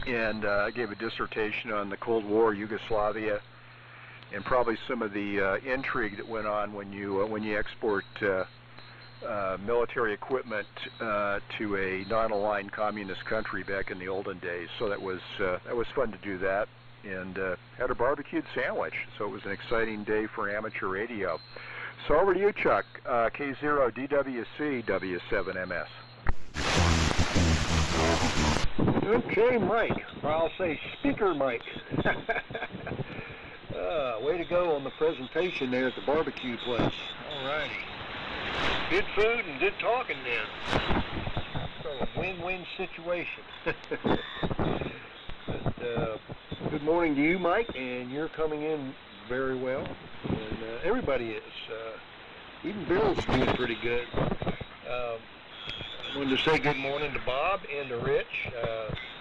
and I gave a dissertation on the Cold War, Yugoslavia, and probably some of the intrigue that went on when you export military equipment to a non-aligned communist country back in the olden days. So that was fun to do that, and had a barbecued sandwich. So it was an exciting day for amateur radio. So over to you, Chuck. K0DWC W7MS. Okay, Mike. Or I'll say Speaker Mike. Way to go on the presentation there at the barbecue place. All righty. Good food and good talking then. So a win-win situation. But, good morning to you, Mike, and you're coming in very well. And everybody is. Even Bill's doing pretty good. I wanted to say good morning to Bob and to Rich.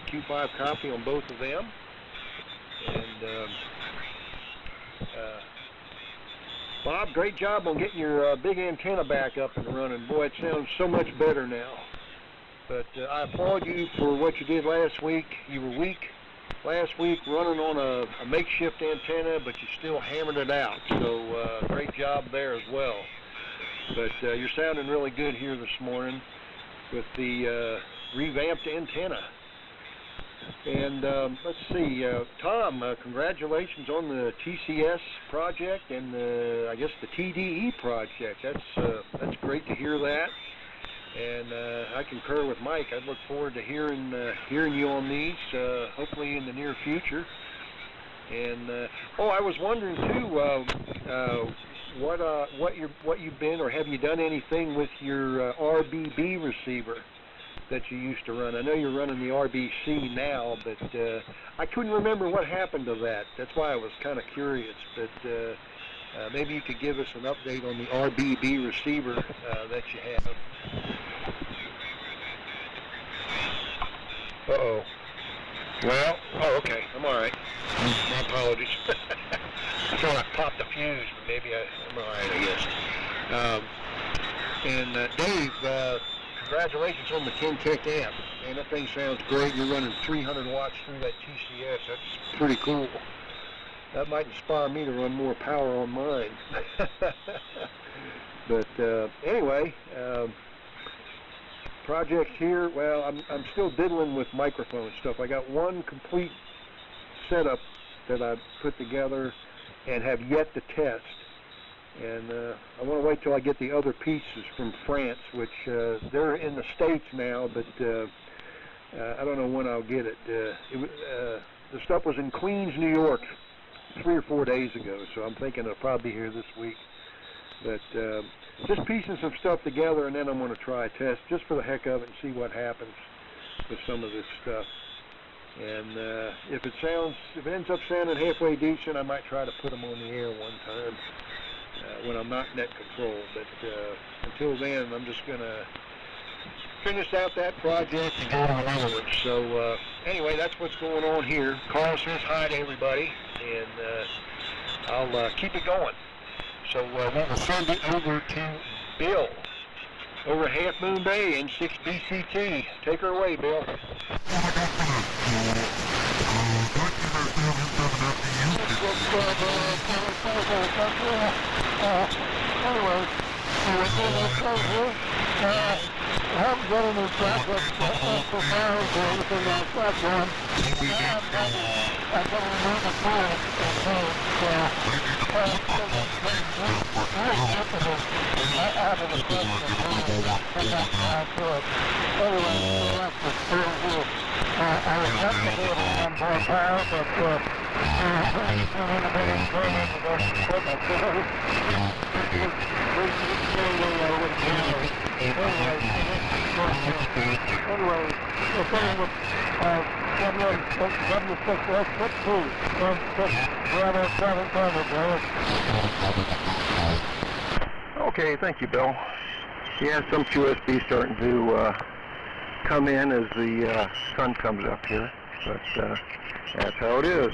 Q5 copy on both of them. And Bob, great job on getting your big antenna back up and running. Boy, it sounds so much better now. But I applaud you for what you did last week. You were weak last week running on a makeshift antenna, but you still hammered it out. So great job there as well. But you're sounding really good here this morning with the revamped antenna. And let's see, Tom, congratulations on the TCS project and I guess the TDE project. That's great to hear that. And I concur with Mike. I look forward to hearing you on these, hopefully in the near future. And I was wondering too, what you've been, or have you done anything with your RBB receiver that you used to run? I know you're running the RBC now, but I couldn't remember what happened to that. That's why I was kind of curious. But maybe you could give us an update on the RBB receiver that you have. Uh-oh. Well, okay. I'm all right. My apologies. I thought I popped a fuse, but maybe I'm all right, I guess. And Dave, congratulations on the Kentech amp. Man, that thing sounds great. You're running 300 watts through that TCS. That's pretty cool. That might inspire me to run more power on mine. But anyway, project here, well, I'm still diddling with microphone stuff. I got one complete setup that I put together and have yet to test. And I want to wait till I get the other pieces from France, which they're in the States now, but I don't know when I'll get it. The stuff was in Queens, New York 3 or 4 days ago, so I'm thinking it'll probably be here this week. But just piecing some stuff together, and then I'm going to try a test just for the heck of it and see what happens with some of this stuff. And if it ends up sounding halfway decent, I might try to put them on the air one time when I'm not net control. But until then, I'm just going to finish out that project and go to another one. So anyway, that's what's going on here. Carl says hi to everybody, and I'll keep it going. So we'll send it over to Bill over Half Moon Bay in 6 BCT. Take her away, Bill. I haven't got any projects for now, so everything else I've done. I've got to remember for it. Out of the question, and that's how I do it. Anyway, so that's the still here. I was not to be able to run more power, but I'm in a bit of training to go to equipment. Anyway, we're coming with W6S62 from 6 Bravo 7 Bravo. Okay, thank you, Bill. Yeah, some QSB starting to come in as the sun comes up here, but that's how it is.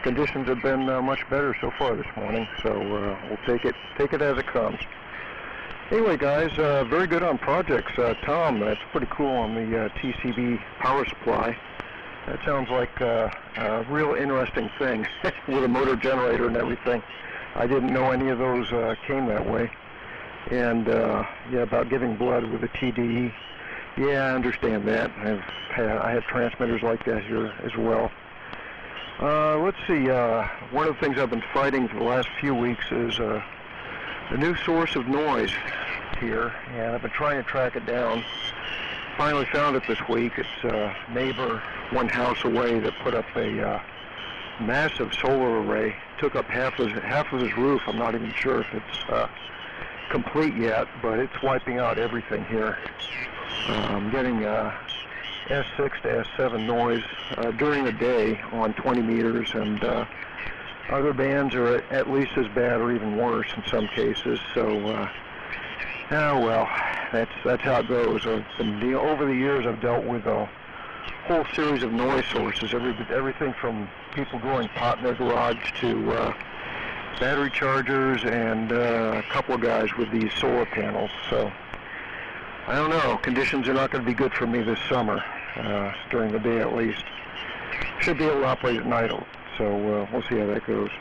Conditions have been much better so far this morning, so we'll take it as it comes. Anyway, guys, very good on projects. Tom, that's pretty cool on the TCB power supply. That sounds like a real interesting thing with a motor generator and everything. I didn't know any of those came that way. And yeah, about giving blood with a TDE. Yeah, I understand that. I have transmitters like that here as well. Let's see. One of the things I've been fighting for the last few weeks is a new source of noise here, and I've been trying to track it down. finally found it this week. It's a neighbor one house away that put up a massive solar array. Took up half of his roof. I'm not even sure if it's complete yet, but it's wiping out everything here. I'm getting S6 to S7 noise during the day on 20 meters, and other bands are at least as bad or even worse in some cases. So, oh well, that's how it goes. Over the years, I've dealt with a whole series of noise sources, everything from people growing pot in their garage to battery chargers, and a couple of guys with these solar panels. So I don't know. Conditions are not going to be good for me this summer, during the day at least. Should be able to operate at night, so we'll see how that goes.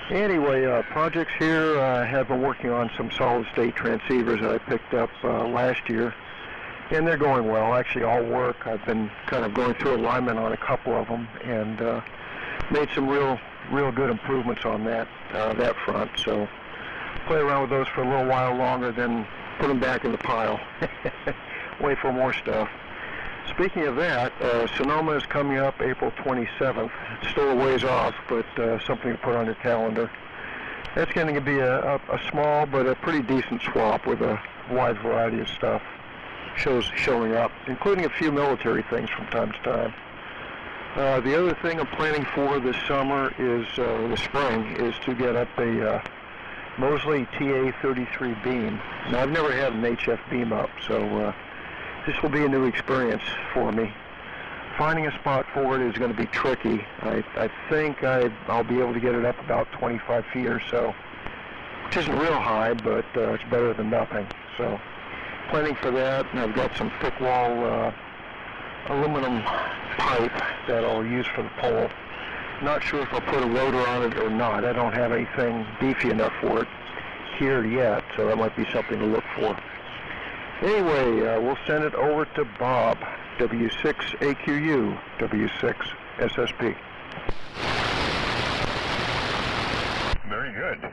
Anyway, projects here. I have been working on some solid-state transceivers that I picked up last year, and they're going well. Actually, all work. I've been kind of going through alignment on a couple of them, and made some real good improvements on that front. So play around with those for a little while longer, then put them back in the pile. Wait for more stuff. Speaking of that, Sonoma is coming up April 27th. It's still a ways off, but something to put on your calendar. That's going to be a small but a pretty decent swap with a wide variety of stuff showing up, including a few military things from time to time. The other thing I'm planning for this summer is, the spring, is to get up a Mosley TA-33 beam. Now, I've never had an HF beam up, so this will be a new experience for me. Finding a spot for it is going to be tricky. I think I'll be able to get it up about 25 feet or so, which isn't real high, but it's better than nothing. So planning for that, and I've got some thick wall aluminum pipe that I'll use for the pole. Not sure if I'll put a rotor on it or not. I don't have anything beefy enough for it here yet, so that might be something to look for. Anyway, we'll send it over to Bob, W6AQU, W6SSP. Very good.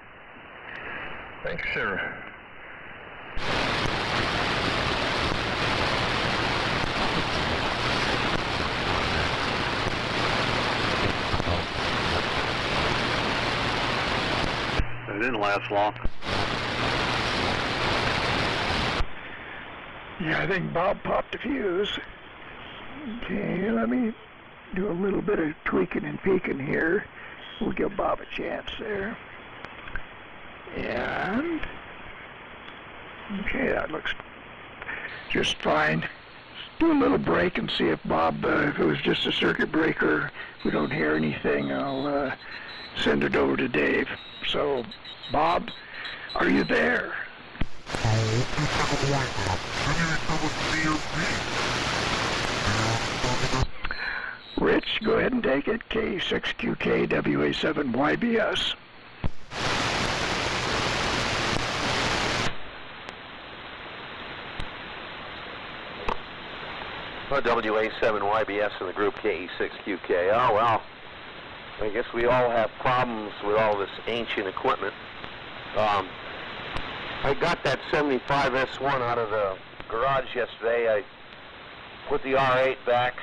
Thanks, sir. It didn't last long. Yeah, I think Bob popped a fuse. Okay, let me do a little bit of tweaking and peeking here. We'll give Bob a chance there. And okay, that looks just fine. Let's do a little break and see if Bob, if it was just a circuit breaker, if we don't hear anything, I'll send it over to Dave. So, Bob, are you there? Rich, go ahead and take it. K6QK WA7YBS. WA7YBS in the group KE6QK. Oh, well, I guess we all have problems with all this ancient equipment. I got that 75 S1 out of the garage yesterday. I put the R8 back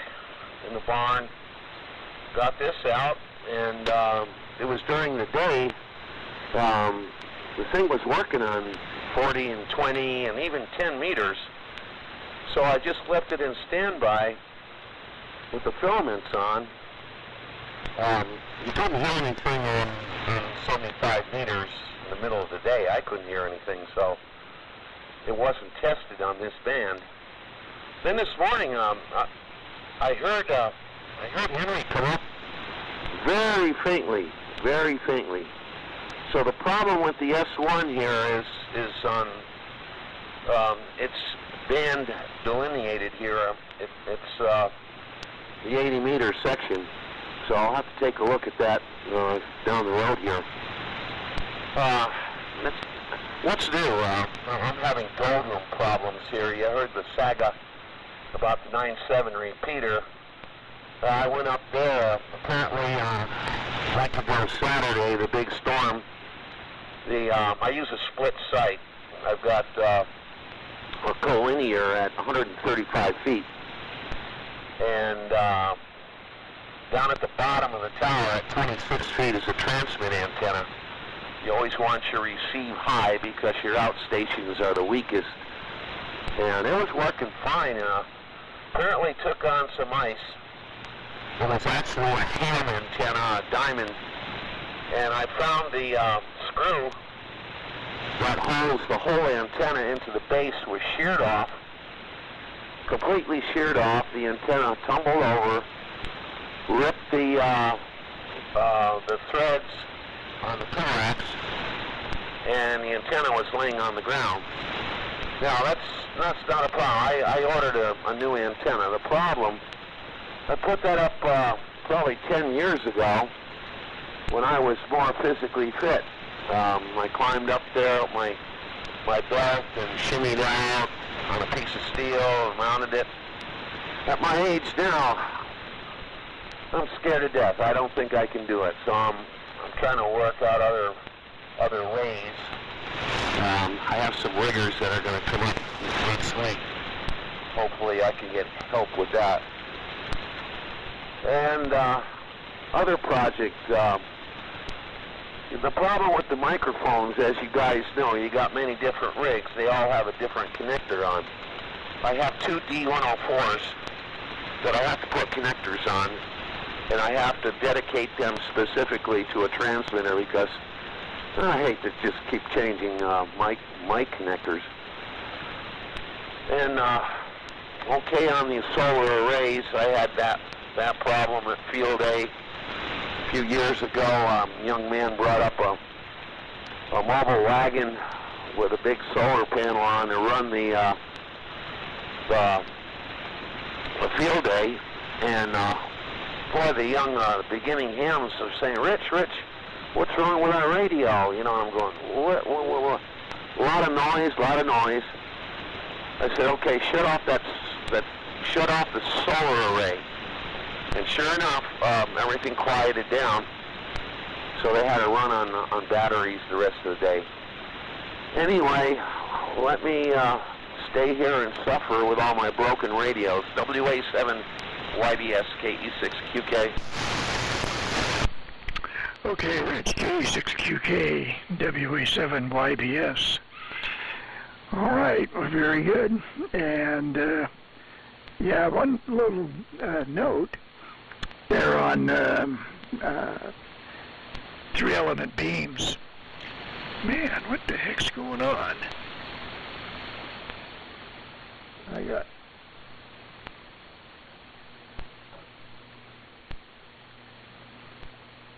in the barn, got this out, and it was during the day. The thing was working on 40 and 20 and even 10 meters. So I just left it in standby with the filaments on. You couldn't hear anything in 75 meters in the middle of the day. I couldn't hear anything, so it wasn't tested on this band. Then this morning, I heard Henry come up very faintly. So the problem with the S1 here is on it's band delineated here. It's the 80-meter section. So I'll have to take a look at that down the road here. What's new? I'm having doldrum problems here. You heard the saga about the 9.7 repeater. I went up there, apparently, like ago Saturday, the big storm. I use a split site. I've got or collinear at 135 feet. And down at the bottom of the tower at 26 feet is a transmit antenna. You always want your receive high because your outstations are the weakest. And it was working fine. Apparently took on some ice. It was actually a ham antenna, a diamond. And I found the screw that holds the whole antenna into the base was sheared off, completely sheared off. The antenna tumbled over, ripped the threads on the thorax, and the antenna was laying on the ground. Now that's not a problem. I ordered a new antenna. The problem, I put that up probably 10 years ago when I was more physically fit. I climbed up there with my belt and shimmied out on a piece of steel and mounted it. At my age now, I'm scared to death. I don't think I can do it. So I'm trying to work out other ways. I have some riggers that are going to come up next week. Hopefully I can get help with that. And other projects. The problem with the microphones, as you guys know, you got many different rigs. They all have a different connector on. I have two D104s that I have to put connectors on, and I have to dedicate them specifically to a transmitter because I hate to just keep changing mic connectors. And okay, on the solar arrays, I had that problem at Field Day. A few years ago, a young man brought up a mobile wagon with a big solar panel on to run the Field Day, and boy, the young beginning hams are saying, Rich, what's wrong with our radio? You know, and I'm going, what? A lot of noise. I said, okay, shut off the solar array. And sure enough, everything quieted down. So they had to run on batteries the rest of the day. Anyway, let me stay here and suffer with all my broken radios. WA7 YBS KE6QK. Okay, Rich, K6QK, WA7 YBS. All right, well, very good. And yeah, one little note. They're on 3-element beams. Man, what the heck's going on?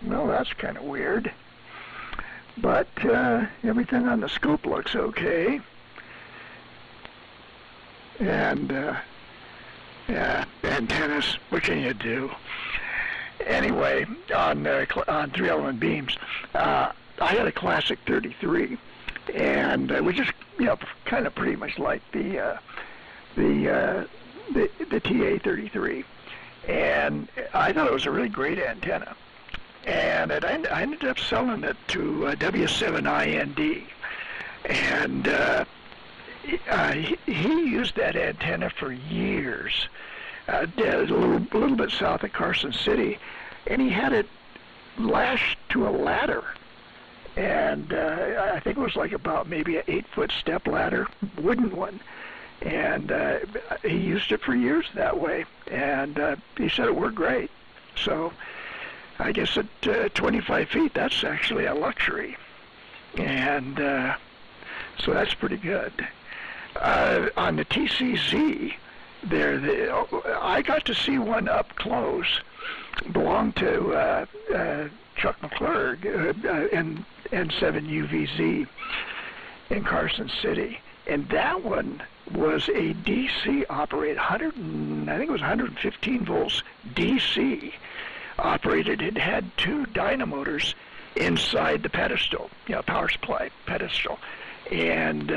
Well, that's kind of weird. But everything on the scope looks okay. And yeah, antennas, what can you do? Anyway, on 3-element beams, I had a classic 33, and we just, kind of pretty much like the TA-33, and I thought it was a really great antenna, and I ended up selling it to W7IND, and he used that antenna for years. A little bit south of Carson City, and he had it lashed to a ladder, and I think it was like about maybe an 8-foot step ladder, wooden one, and he used it for years that way, and he said it worked great. So I guess at 25 feet, that's actually a luxury, and so that's pretty good. On the TCZ, I got to see one up close. Belonged to Chuck McClurg, N7UVZ in Carson City, and that one was a DC operated, I think it was 115 volts DC operated. It had 2 dynamotors inside the pedestal, power supply pedestal, and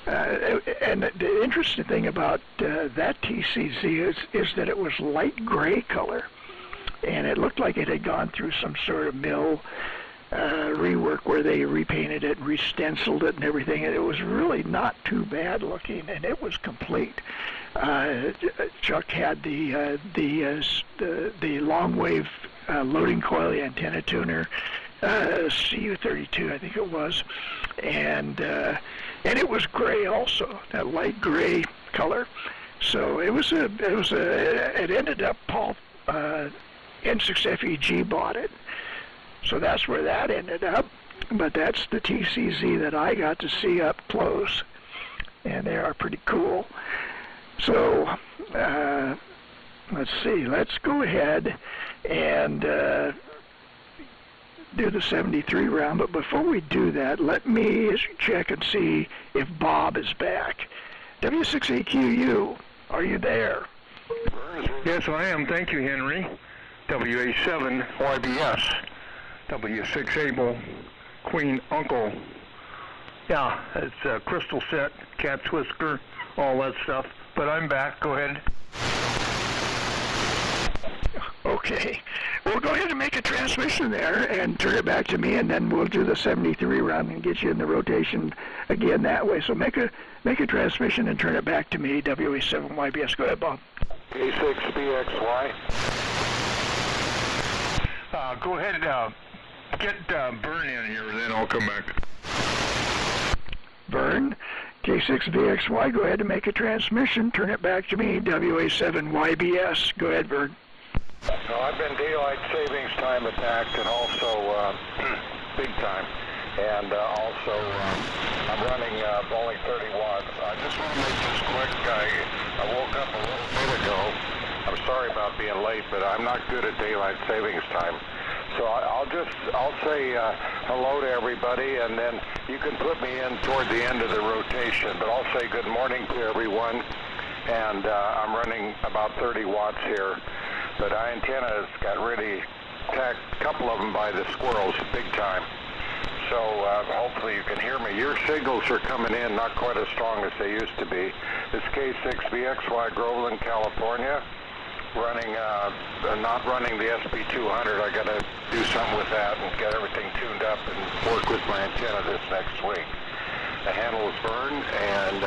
and the interesting thing about that TCZ is that it was light gray color, and it looked like it had gone through some sort of mill rework where they repainted it and re-stenciled it and everything, and it was really not too bad looking, and it was complete. Chuck had the long wave loading coil, the antenna tuner, CU32 I think it was, and it was gray also, that light gray color. So it ended up Paul N6FEG bought it. So that's where that ended up. But that's the TCZ that I got to see up close, and they are pretty cool. So let's see. Let's go ahead and do the 73 round. But before we do that, let me check and see if Bob is back. W6AQU, are you there? Yes, I am. Thank you, Henry. WA7 YBS. W6 Able, Queen Uncle. Yeah, it's crystal set, cat's whisker, all that stuff. But I'm back. Go ahead. Okay. We'll go ahead and make a transmission there and turn it back to me, and then we'll do the 73 round and get you in the rotation again that way. So make a transmission and turn it back to me, WA7 YBS. Go ahead, Bob. A6BXY. Go ahead, get Vern in here, then I'll come back. Vern, K6VXY, go ahead and make a transmission. Turn it back to me, WA7YBS. Go ahead, Vern. No, I've been daylight savings time attacked and also big time. And also, I'm running bowling 30 watts. I just want to make this quick. I woke up a little bit ago. I'm sorry about being late, but I'm not good at daylight savings time. So I'll say hello to everybody, and then you can put me in toward the end of the rotation. But I'll say good morning to everyone, and I'm running about 30 watts here. But our antennas got really attacked, a couple of them by the squirrels, big time. So hopefully you can hear me. Your signals are coming in, not quite as strong as they used to be. This K6VXY Groveland, California. Running, not running the SP200. I got to do something with that and get everything tuned up and work with my antenna this next week. The handle is Vern, and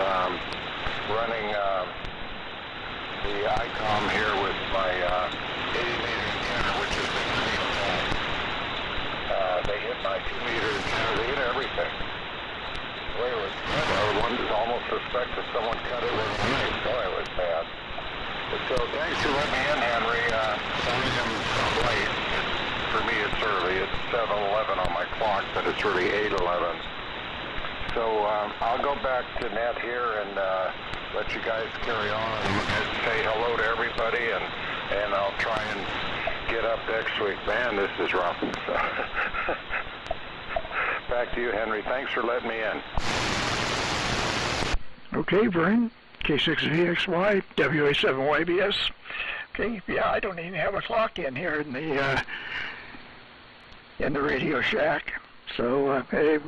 running the ICOM here with my 80-meter antenna, which has been pretty attacked. They hit my 2-meter antenna. They hit everything. The way it was cut, I would almost suspect that someone cut it with a knife. Boy, it was bad. So thanks for letting me in, Henry. Sorry I'm late. For me, it's early. It's 7:11 on my clock, but it's really 8:11. So I'll go back to net here and let you guys carry on and say hello to everybody, and I'll try and get up next week. Man, this is rough. Back to you, Henry. Thanks for letting me in. Okay, Vern. K6VXY, WA7YBS. Okay, yeah, I don't even have a clock in here in the Radio Shack. So hey,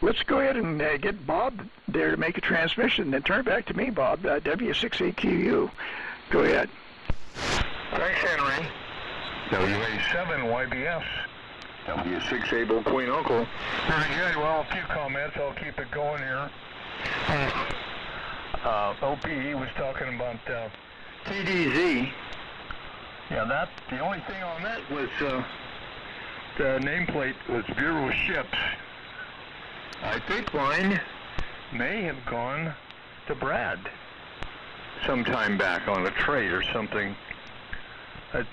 let's go ahead and get Bob there to make a transmission. Then turn it back to me, Bob. W6AQU. Go ahead. Thanks, Henry. WA7YBS. W6 Able Queen Uncle. Very good. Well, a few comments. I'll keep it going here. OPE was talking about TDZ. Yeah, the only thing on that was the nameplate was Bureau Ships. I think mine may have gone to Brad sometime back on a trade or something. But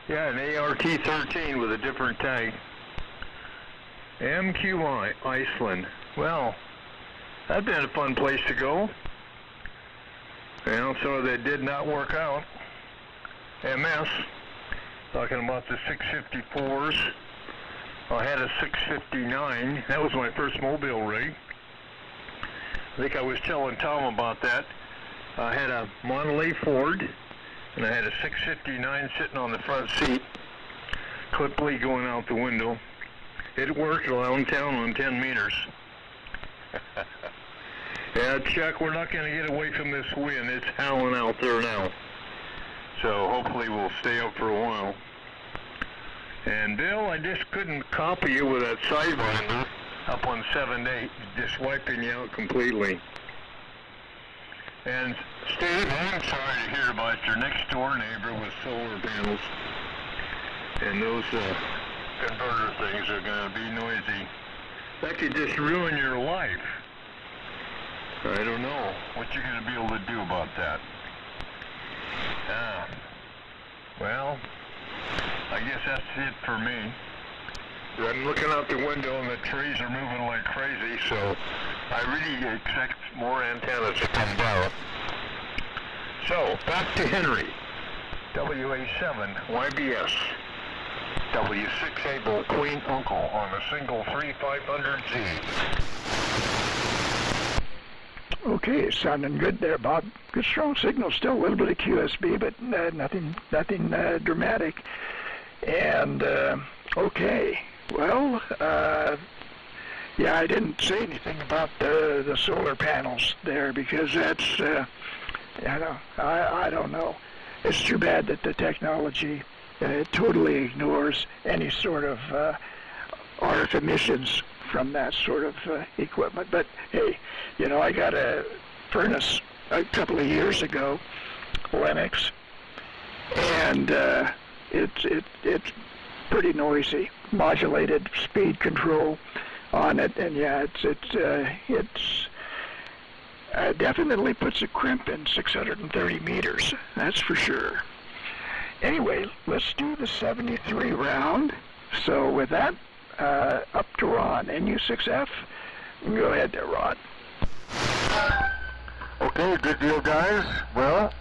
yeah, an ART-13 with a different tag. MQI Iceland. Well, that'd been a fun place to go. You know, so that did not work out. MS, talking about the 654s. I had a 659. That was my first mobile rig. I think I was telling Tom about that. I had a Monterey Ford, and I had a 659 sitting on the front seat. Clip lead going out the window. It worked around town on 10 meters. Yeah, Chuck, we're not going to get away from this wind. It's howling out there now. So hopefully we'll stay up for a while. And Bill, I just couldn't copy you with that sidewinder up on 7-8, just wiping you out completely. And Steve, I'm sorry to hear about your next door neighbor with solar panels. And those converter things are going to be noisy. That could just ruin your life. I don't know what you're going to be able to do about that. Well, I guess that's it for me. I'm looking out the window and the trees are moving like crazy, so I really expect more antennas to come down. So, back to Henry. WA7 YBS. W6 Able Queen Uncle on a single 3500Z. Okay, sounding good there, Bob. Good strong signal. Still a little bit of QSB, but nothing dramatic. And okay, well, yeah, I didn't say anything about the solar panels there because that's, I don't know. It's too bad that the technology totally ignores any sort of RF emissions from that sort of equipment. But hey, you know, I got a furnace a couple of years ago, Lennox, and it's pretty noisy. Modulated speed control on it, and yeah, it's definitely puts a crimp in 630 meters. That's for sure. Anyway, let's do the 73 round. So with that, up to Ron, NU6F. Go ahead there, Ron. Okay, good deal, guys. Well,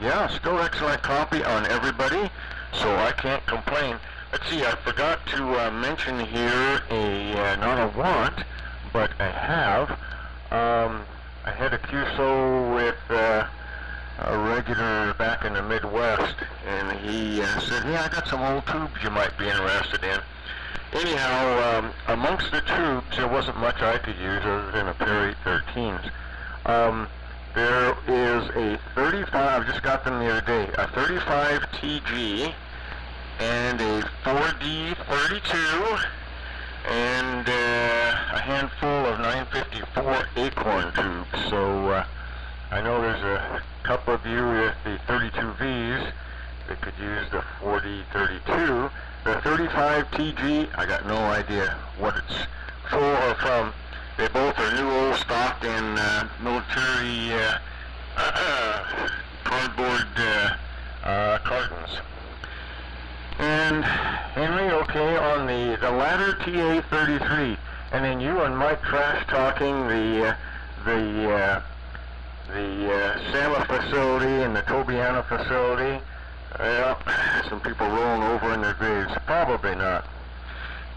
yeah, still excellent copy on everybody, so I can't complain. Let's see, I forgot to mention here not a want, but a have. I had a QSO with a regular back in the Midwest, and he said, yeah, I got some old tubes you might be interested in. Anyhow, amongst the tubes, there wasn't much I could use other than a pair of 813s. There is a 35, I just got them the other day, a 35 TG and a 4D32 and a handful of 954 Acorn tubes. So I know there's a couple of you with the 32Vs that could use the 4D32. The 35 TG, I got no idea what it's for or from. They both are new old stock in military cardboard cartons. And Henry, okay, on the ladder TA33, and then you and Mike trash talking the Sama facility and the Tobiana facility. Well, some people rolling over in their graves. Probably not.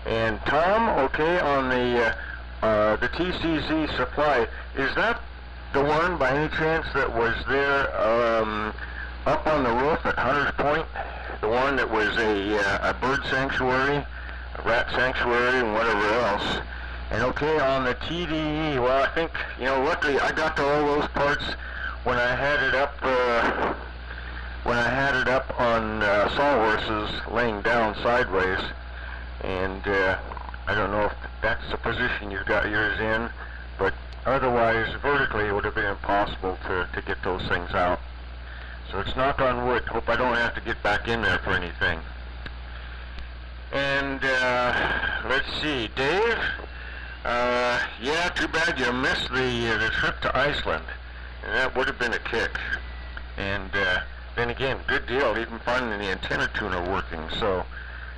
And Tom, okay, on the TCZ supply, is that the one by any chance that was there up on the roof at Hunter's Point? The one that was a bird sanctuary, a rat sanctuary, and whatever else. And okay, on the TDE, well, I think, you know, luckily I got to all those parts when I had it up on sawhorses laying down sideways. And I don't know if that's the position you've got yours in, but otherwise, vertically, it would have been impossible to get those things out. So it's knock on wood. Hope I don't have to get back in there for anything. And let's see, Dave. Yeah, too bad you missed the trip to Iceland, and that would have been a kick. And then again, good deal, even finding the antenna tuner working. So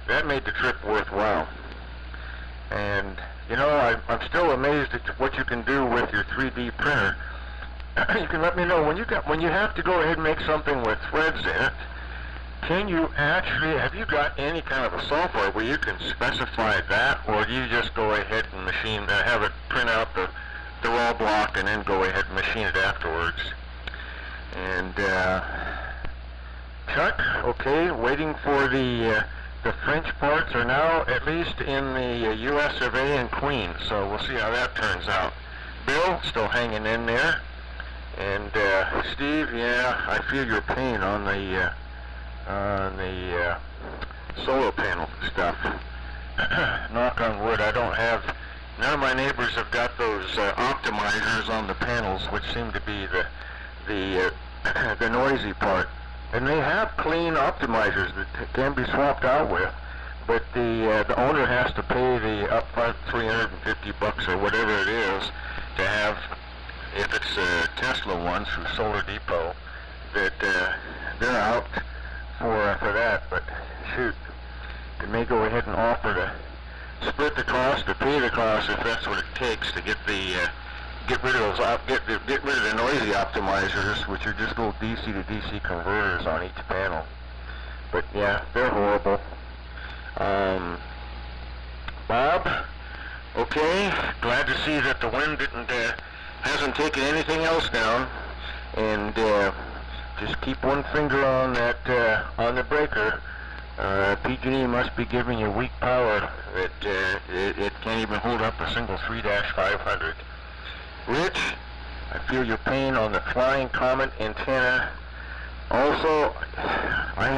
that made the trip worthwhile. And you know, I'm still amazed at what you can do with your 3D printer. You can let me know when you have to go ahead and make something with threads in it. Can you actually, have you got any kind of a software where you can specify that, or do you just go ahead and have it print out the raw block and then go ahead and machine it afterwards? And Chuck, okay, waiting for the French parts are now at least in the US of A and Queens, so we'll see how that turns out. Bill, still hanging in there. And Steve, yeah, I feel your pain on the solar panel stuff. Knock on wood, I don't have, none of my neighbors have got those optimizers on the panels, which seem to be the noisy part. And they have clean optimizers that can be swapped out with, but the owner has to pay the upfront $350 or whatever it is to have, if it's Tesla ones through Solar Depot, that they're out for that. But shoot, they may go ahead and offer to split the cost or pay the cost if that's what it takes to get the get rid of those get rid of the noisy optimizers, which are just little DC to DC converters on each panel. But yeah, they're horrible. Bob, okay, glad to see that the wind hasn't taken anything else down, and just keep one finger on that on the breaker. PG&E must be giving you weak power that it can't even hold up a single 3-500. Rich, I feel your pain on the Flying Comet antenna. Also, I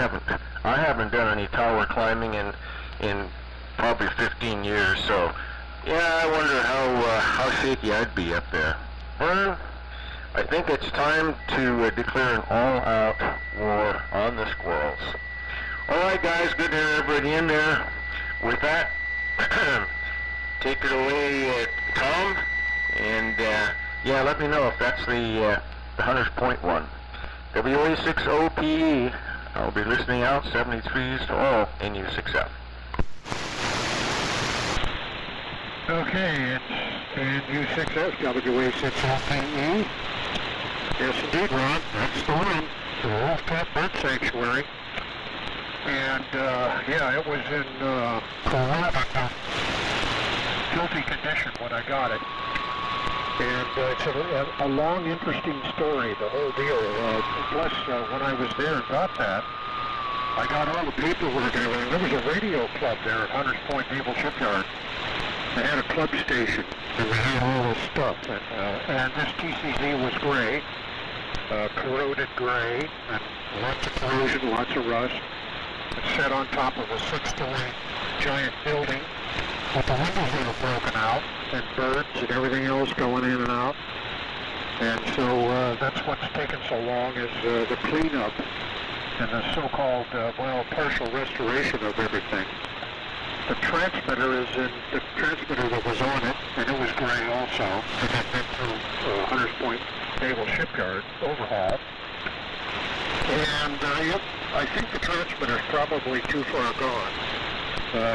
haven't done any tower climbing in probably 15 years, so yeah, I wonder how shaky I'd be up there. Vern, I think it's time to declare an all-out war on the squirrels. All right, guys, good to have everybody in there. With that, take it away, Tom, and yeah, let me know if that's the Hunters Point one. WA6OPE, I'll be listening out, 73s to all NU6F. Okay, and U6F, WA6OPE. Yes, indeed, Ron, that's the one. The Wolfpack Bird Sanctuary. And, yeah, it was in filthy condition when I got it. And it's a long, interesting story, the whole deal. Plus, when I was there and got that, I got all the paperwork and everything. There was a radio club there at Hunters Point Naval Shipyard. They had a club station, and they had all this stuff. And this TCZ was gray, corroded gray, and lots of corrosion, lots of rust. It's set on top of a 6-story giant building with the windows that are broken out, and birds and everything else going in and out. And so that's what's taken so long is the cleanup and the so-called, partial restoration of everything. The transmitter the transmitter that was on it, and it was gray also, and had been through Hunters Point Naval Shipyard overhaul. And yep, I think the transmitter's probably too far gone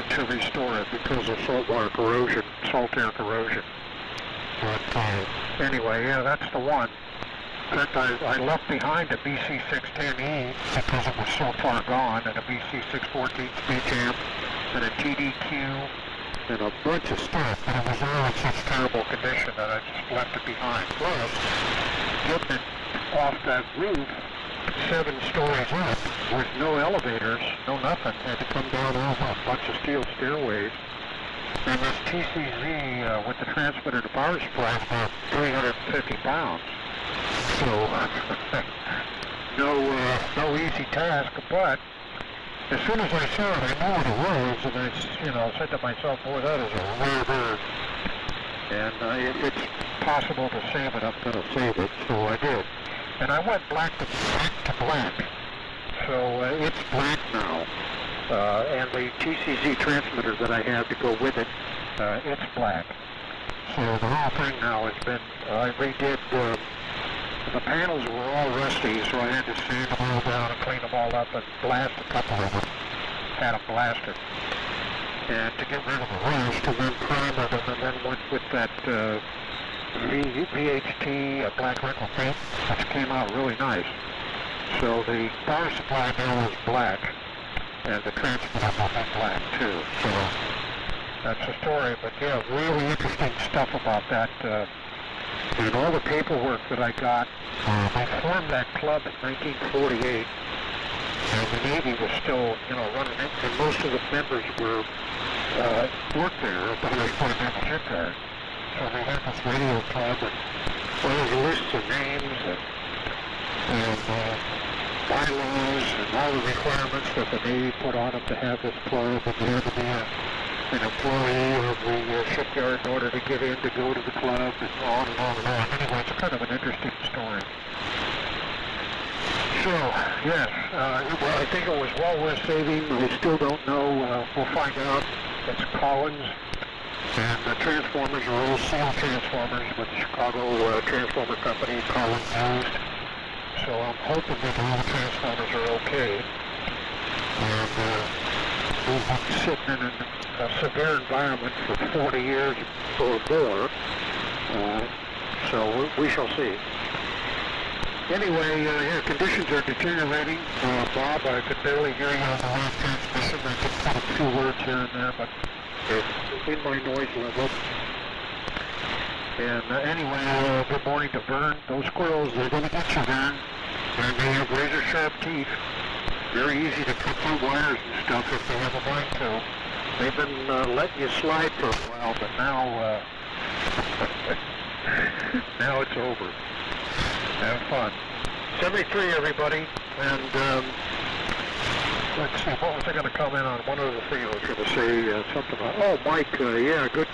to restore it because of saltwater corrosion, salt air corrosion. But anyway, yeah, that's the one. In fact, I left behind a BC610E because it was so far gone, and a BC614 speed jam, and a TDQ, and a bunch of stuff, but it was all in such terrible condition that I just left it behind. Plus, getting it off that roof, 7 stories up, with no elevators, no nothing, had to come down over a bunch of steel stairways. And this TCZ with the transmitter to power supply is about 350 pounds. So, no easy task, but as soon as I saw it, I knew what it was, and I said to myself, boy, that is a rare bird. And if it's possible to save it, I'm going to save it, so I did. And I went black to black, so it's black now. And the TCZ transmitter that I have to go with it, it's black. So the whole thing now has been, I redid, the panels were all rusty, so I had to sand them all down and clean them all up and blast a couple of them. Had them blasted. And to get rid of the rust, and then primer them, and then went with that VHT black wrinkle paint, which came out really nice. So the power supply now is black, and the transmitter will be black too. So that's the story. But yeah, really interesting stuff about that. And all the paperwork that I got, I formed that club in 1948, and the Navy was still, running it, and most of the members worked there at the Hunters Point Naval Shipyard. So they had this radio club, and all these lists of names, and bylaws and all the requirements that the Navy put on them to have this club, and you had to be an employee of the shipyard in order to get in to go to the club, and on and on and on. Anyway, it's kind of an interesting story. So, yes, well, I think it was well worth saving. We still don't know. We'll find out. It's Collins, and the transformers are all seal transformers with the Chicago Transformer Company, Collins used. So I'm hoping that all the transformers are okay. And we've been sitting in a severe environment for 40 years or more. So we shall see. Anyway, yeah, conditions are deteriorating. Bob, I could barely hear you on the last transmission. I could put a few words here and there, but it's in my noise level. And anyway, good morning to Vern. Those squirrels, they're going to get you, Vern. And they have razor-sharp teeth. Very easy to cut through wires and stuff if they have a mind to. They've been letting you slide for a while, but now, now it's over. Have fun. 73, everybody. And let's see, what was I going to comment on? One other thing I was going to say something about. Oh, Mike, yeah, good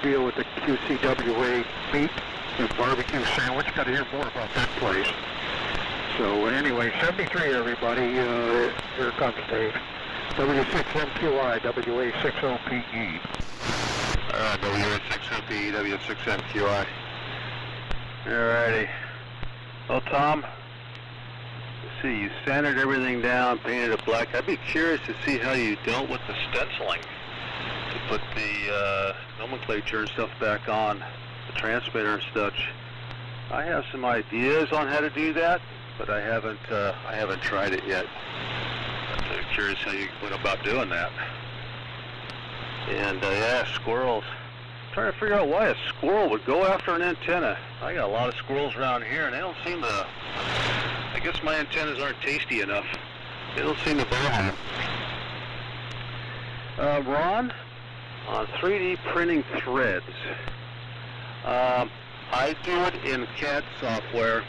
deal with the QCWA meat and barbecue sandwich. Got to hear more about that place. So anyway, 73, everybody. Here comes Dave. W6MQI, WA60PE. WA60PE, W6MQI. Alrighty. Well, Tom, let's see, you sanded everything down, painted it black. I'd be curious to see how you dealt with the stenciling to put the nomenclature and stuff back on, the transmitter and such. I have some ideas on how to do that, but I haven't tried it yet. I'm curious how you went about doing that. And yeah, squirrels. Trying to figure out why a squirrel would go after an antenna. I got a lot of squirrels around here, and they don't seem to. I guess my antennas aren't tasty enough. They don't seem to bother them. Ron, on 3D printing threads. I do it in CAD software.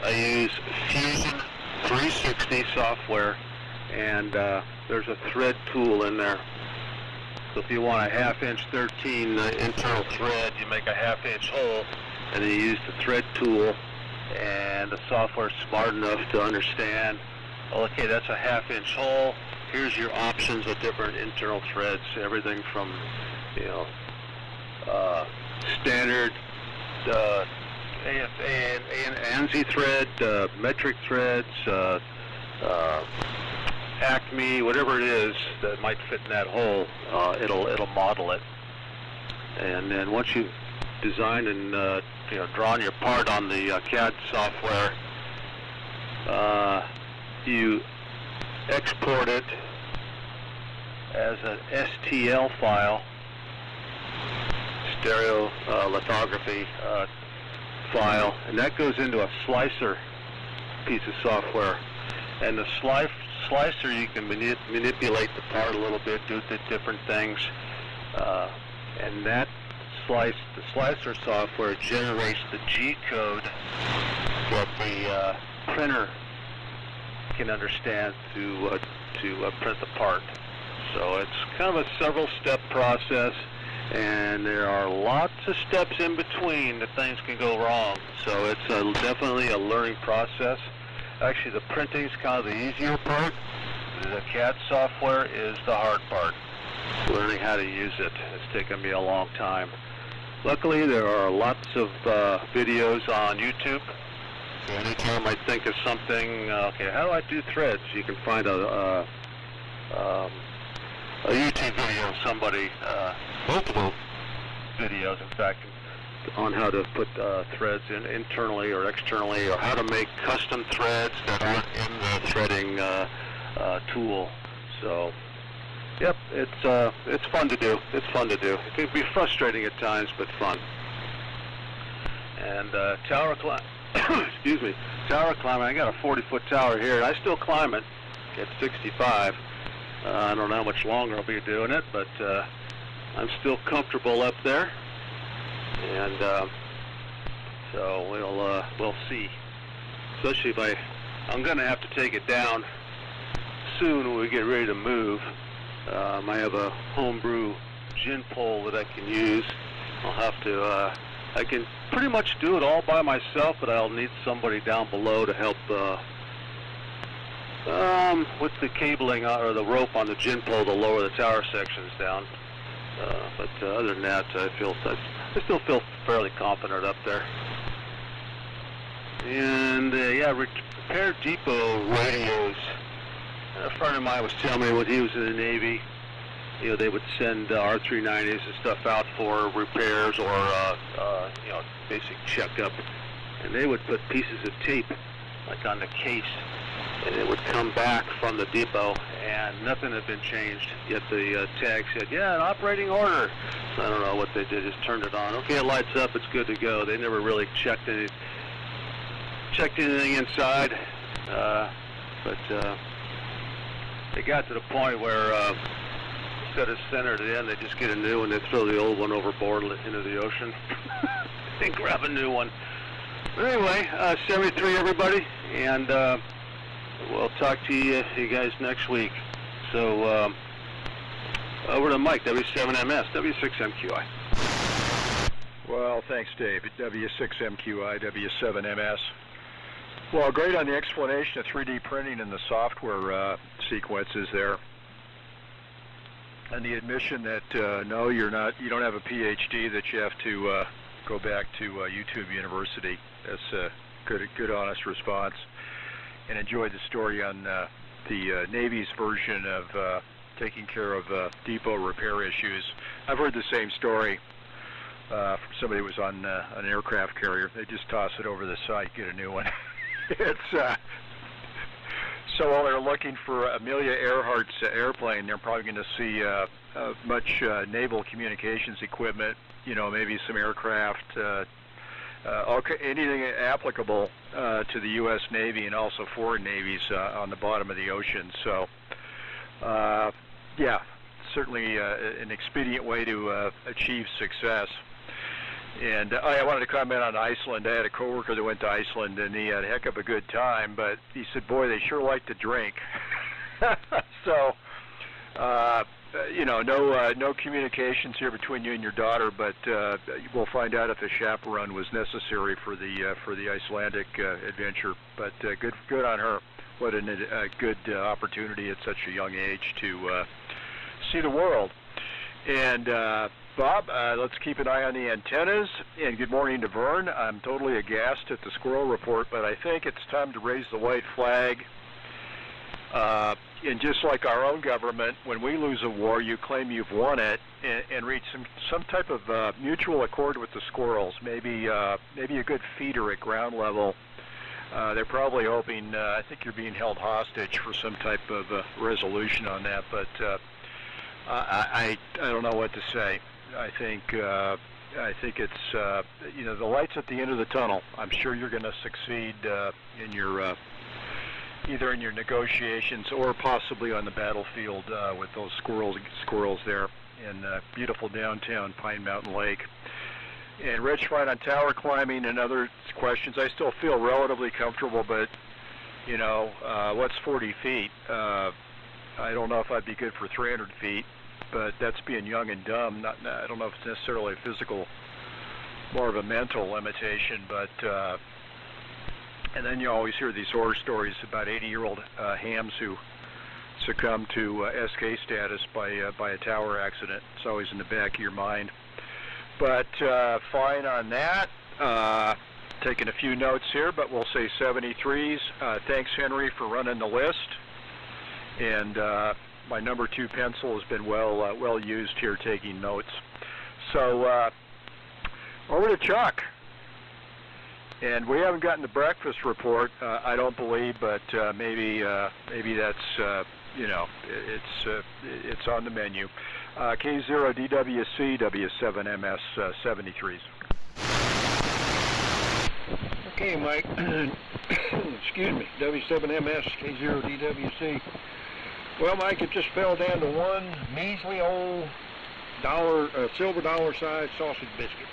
I use Fusion 360 software, and there's a thread tool in there. So if you want a 1/2" 13 internal thread, you make a 1/2" hole, and then you use the thread tool, and the software's smart enough to understand, okay, that's a 1/2" hole. Here's your options of different internal threads, everything from, you know, standard ANSI thread, metric threads, Acme, whatever it is that might fit in that hole, it'll model it. And then once you've designed and drawn your part on the CAD software, you export it as an STL file, stereo lithography file, and that goes into a slicer piece of software. And the slicer, you can manipulate the part a little bit, do different things, and that the slicer software generates the G code that the printer can understand to print the part. So it's kind of a several-step process, and there are lots of steps in between that things can go wrong. So it's definitely a learning process. Actually, the printing's kind of the easier part. The CAD software is the hard part. Learning how to use it has taken me a long time. Luckily, there are lots of videos on YouTube. So anytime I think of something, okay, how do I do threads? You can find a YouTube video of somebody, multiple videos, in fact, on how to put threads in internally or externally, or how to make custom threads that aren't in the threading tool. So, yep, it's fun to do. It's fun to do. It can be frustrating at times, but fun. And tower climb. Excuse me, tower climbing. I got a 40-foot tower here, and I still climb it at 65. I don't know how much longer I'll be doing it, but I'm still comfortable up there. And so we'll see. Especially if I I'm going to have to take it down soon when we get ready to move. I have a homebrew gin pole that I can use. I'll have to, I can pretty much do it all by myself, but I'll need somebody down below to help with the cabling or the rope on the gin pole to lower the tower sections down. But other than that, I still feel fairly confident up there. And yeah, repair depot radios. A friend of mine was telling me when he was in the Navy, you know, they would send R390s and stuff out for repairs or you know, basic checkup, and they would put pieces of tape like on the case, and it would come back from the depot, and nothing had been changed. Yet the tag said, "Yeah, an operating order." So I don't know what they did. Just turned it on. Okay, it lights up. It's good to go. They never really checked anything inside, but they got to the point where instead of centered it in, they just get a new one. They throw the old one overboard into the ocean and grab a new one. But anyway, 73 everybody, and we'll talk to you guys next week. So over to Mike, W7MS, W6MQI. Well, thanks, Dave. W6MQI, W7MS. Well, great on the explanation of 3D printing and the software sequences there. And the admission that no, you don't have a PhD, that you have to go back to YouTube University. That's a good, honest response. And enjoyed the story on the Navy's version of taking care of depot repair issues. I've heard the same story from somebody who was on an aircraft carrier. They just toss it over the side, get a new one. It's so while they're looking for Amelia Earhart's airplane, they're probably going to see much naval communications equipment, you know, maybe some aircraft, anything applicable to the U.S. Navy and also foreign navies on the bottom of the ocean. So, yeah, certainly an expedient way to achieve success. And I wanted to comment on Iceland. I had a coworker that went to Iceland, and he had a heck of a good time, but he said, boy, they sure like to drink. So, you know, no communications here between you and your daughter, but we'll find out if a chaperone was necessary for the Icelandic adventure. But good on her. What a good opportunity at such a young age to see the world. And Bob, let's keep an eye on the antennas. And good morning to Vern. I'm totally aghast at the squirrel report, but I think it's time to raise the white flag. And just like our own government, when we lose a war, you claim you've won it and reach some type of mutual accord with the squirrels. Maybe a good feeder at ground level. They're probably hoping. I think you're being held hostage for some type of resolution on that, but I don't know what to say. I think it's you know, the light's at the end of the tunnel. I'm sure you're going to succeed in your either in your negotiations or possibly on the battlefield with those squirrels there in beautiful downtown Pine Mountain Lake. And Rich, right on tower climbing and other questions, I still feel relatively comfortable, but you know, what's 40 feet? I don't know if I'd be good for 300 feet. But that's being young and dumb. I don't know if it's necessarily a physical, more of a mental limitation. But and then you always hear these horror stories about 80-year-old hams who succumb to SK status by a tower accident. It's always in the back of your mind. But fine on that. Taking a few notes here, but we'll say 73s. Thanks, Henry, for running the list. And my number 2 pencil has been well used here taking notes. So over to Chuck. And we haven't gotten the breakfast report, I don't believe, but maybe that's you know, it's on the menu. K0DWC W7MS 73s. Okay, Mike. Excuse me. W7MS K0DWC. Well, Mike, it just fell down to one measly old silver dollar-sized sausage biscuit.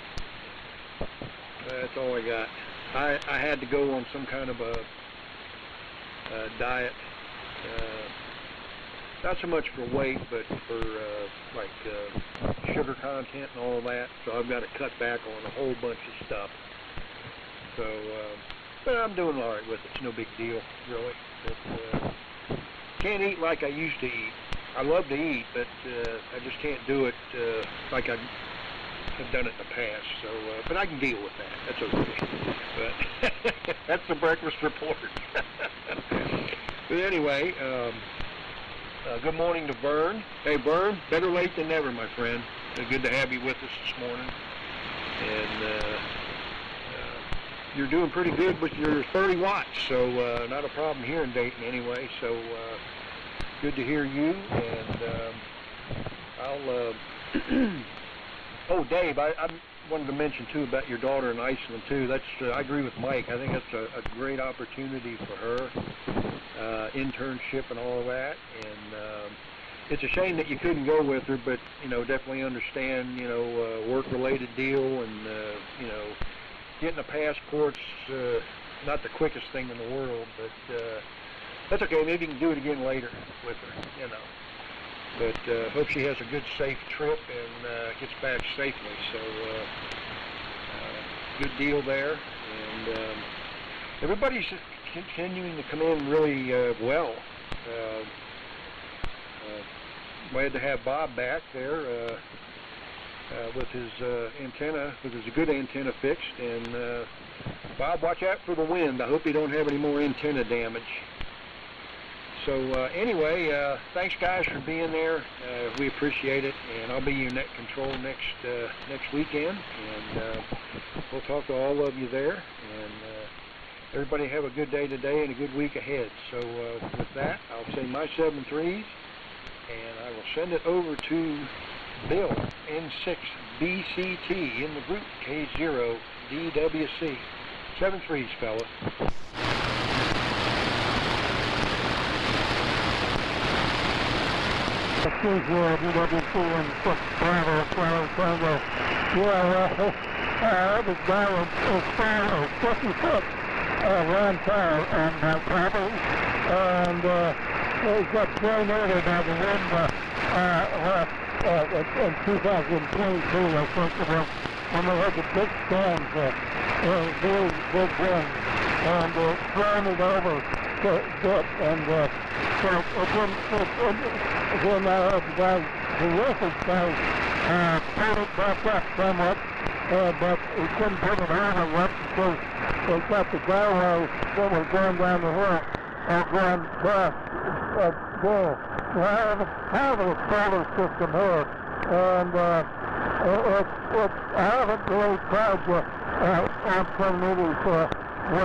That's all I got. I had to go on some kind of a diet. Not so much for weight, but for like sugar content and all of that. So I've got to cut back on a whole bunch of stuff. So, but I'm doing all right with it. It's no big deal, really. But, can't eat like I used to eat. I love to eat, but I just can't do it like I have done it in the past. So, but I can deal with that. That's okay. But that's the breakfast report. But anyway, good morning to Vern. Hey, Vern, better late than never, my friend. Good to have you with us this morning. And you're doing pretty good with your 30 watts, so not a problem here in Dayton anyway. So good to hear you. And I'll. Oh, Dave, I wanted to mention too about your daughter in Iceland too. That's I agree with Mike. I think that's a great opportunity for her, internship and all of that. And it's a shame that you couldn't go with her, but you know, definitely understand, you know, work-related deal, and you know, getting a passport's not the quickest thing in the world, but that's okay. Maybe you can do it again later with her, you know. But hope she has a good, safe trip and gets back safely. So good deal there. And everybody's continuing to come in really well. Glad to have Bob back there with his antenna, with his good antenna fixed. And Bob, watch out for the wind. I hope you don't have any more antenna damage. So anyway, thanks guys for being there. We appreciate it, and I'll be your net control next weekend, and we'll talk to all of you there. And everybody have a good day today and a good week ahead. So with that, I'll say my 7 3s, and I will send it over to Bill N6BCT in the group K0DWC. 7 3s, fellas. DWC and 6 Bravo, Bravo. Yeah, this guy was 56, Ron Powell, and Bravo, and he's got donated by the wind in 2022, I think, when they had the big storms, very big wind, and thrown it over to dip, and so when the reference guys pulled it back up somewhat, but he couldn't put it on yet because they got the gyro that was going down the hill going back there. I have a solar system here, and I haven't really tried to on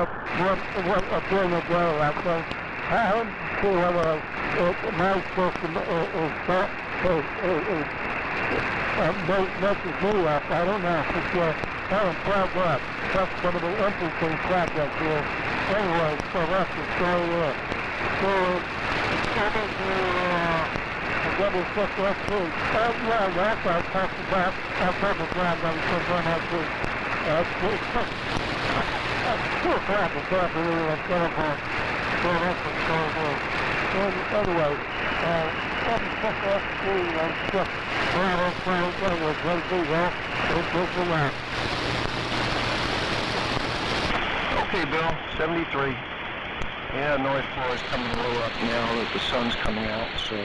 what a brilliant gyro that thing. I haven't seen whether my system messes me up. I don't know. I haven't tried that. That's going to be an interesting project here. Anyway, so that's the story there. So, WSSP. Yeah, that's what I talked about. I've heard the ground that was going on to. That's too crap to talk to you instead of so that's what's going on. Anyway, WSSP and stuff. Well, that's why it was going to be well. It's just a lot. Okay, Bill, 73. Yeah, North Florida's coming a little up now that the sun's coming out, so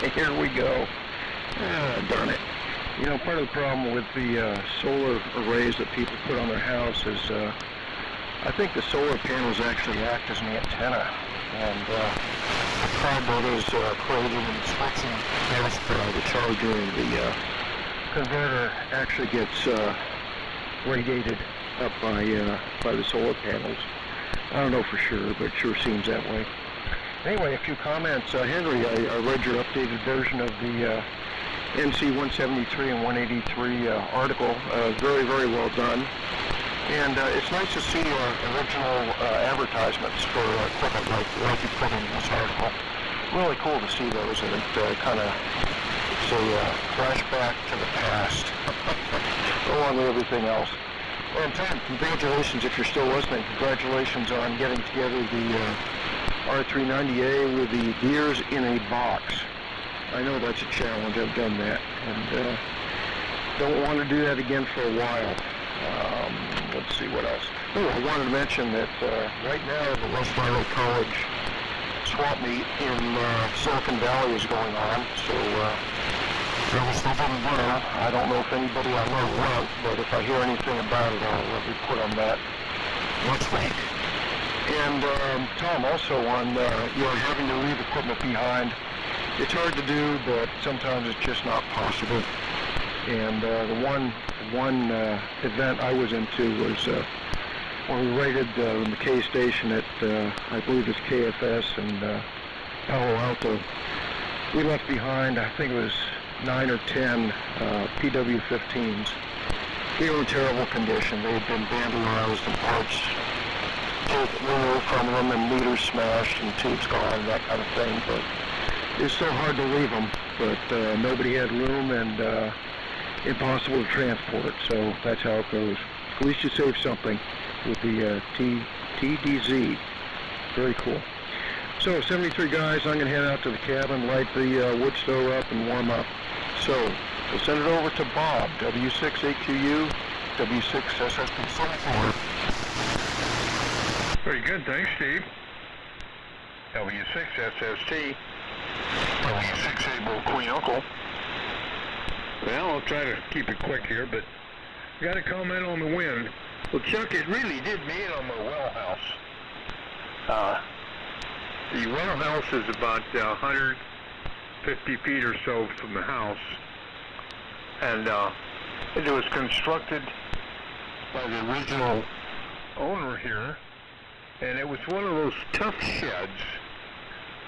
here we go. Darn it. You know, part of the problem with the solar arrays that people put on their house is I think the solar panels actually act as an antenna, and the car builders created an inspection test the charger, and the converter actually gets radiated up by the solar panels. I don't know for sure, but it sure seems that way. Anyway, a few comments. Henry, I read your updated version of the NC 173 and 183 article. Very, very well done. And it's nice to see original advertisements for equipment like you put in this article. Really cool to see those, and it kind of it's a flashback to the past, along with everything else. And Tom, congratulations if you're still listening. Congratulations on getting together the R390A with the gears in a box. I know that's a challenge. I've done that, and don't want to do that again for a while. Let's see what else. Oh, I wanted to mention that right now the West Iowa College swap meet in Silicon Valley is going on, so there was nothing there. I don't know if anybody I know went, but if I hear anything about it, I'll report on that next week. And Tom, also on having to leave equipment behind. It's hard to do, but sometimes it's just not possible. And the one event I was into was when we raided the McKay station at, I believe it's KFS in Palo Alto. We left behind, I think it was 9 or 10 PW-15s. They were in terrible condition. They had been vandalized and parts removed from them and meters smashed and tubes gone, that kind of thing. But it's so hard to leave them, but nobody had room and impossible to transport, so that's how it goes. At least you save something with the TDZ. Very cool. So 73 guys, I'm going to head out to the cabin, light the wood stove up and warm up. So we'll send it over to Bob, W6AQU, W6SSP74. Very good, thanks, Steve. W6SST, W6A Queen Uncle. Well, I'll try to keep it quick here, but I got a comment on the wind. Well, Chuck, it really did mean on the well house. The well house is about 150 feet or so from the house, and it was constructed by the original owner here, and it was one of those tough sheds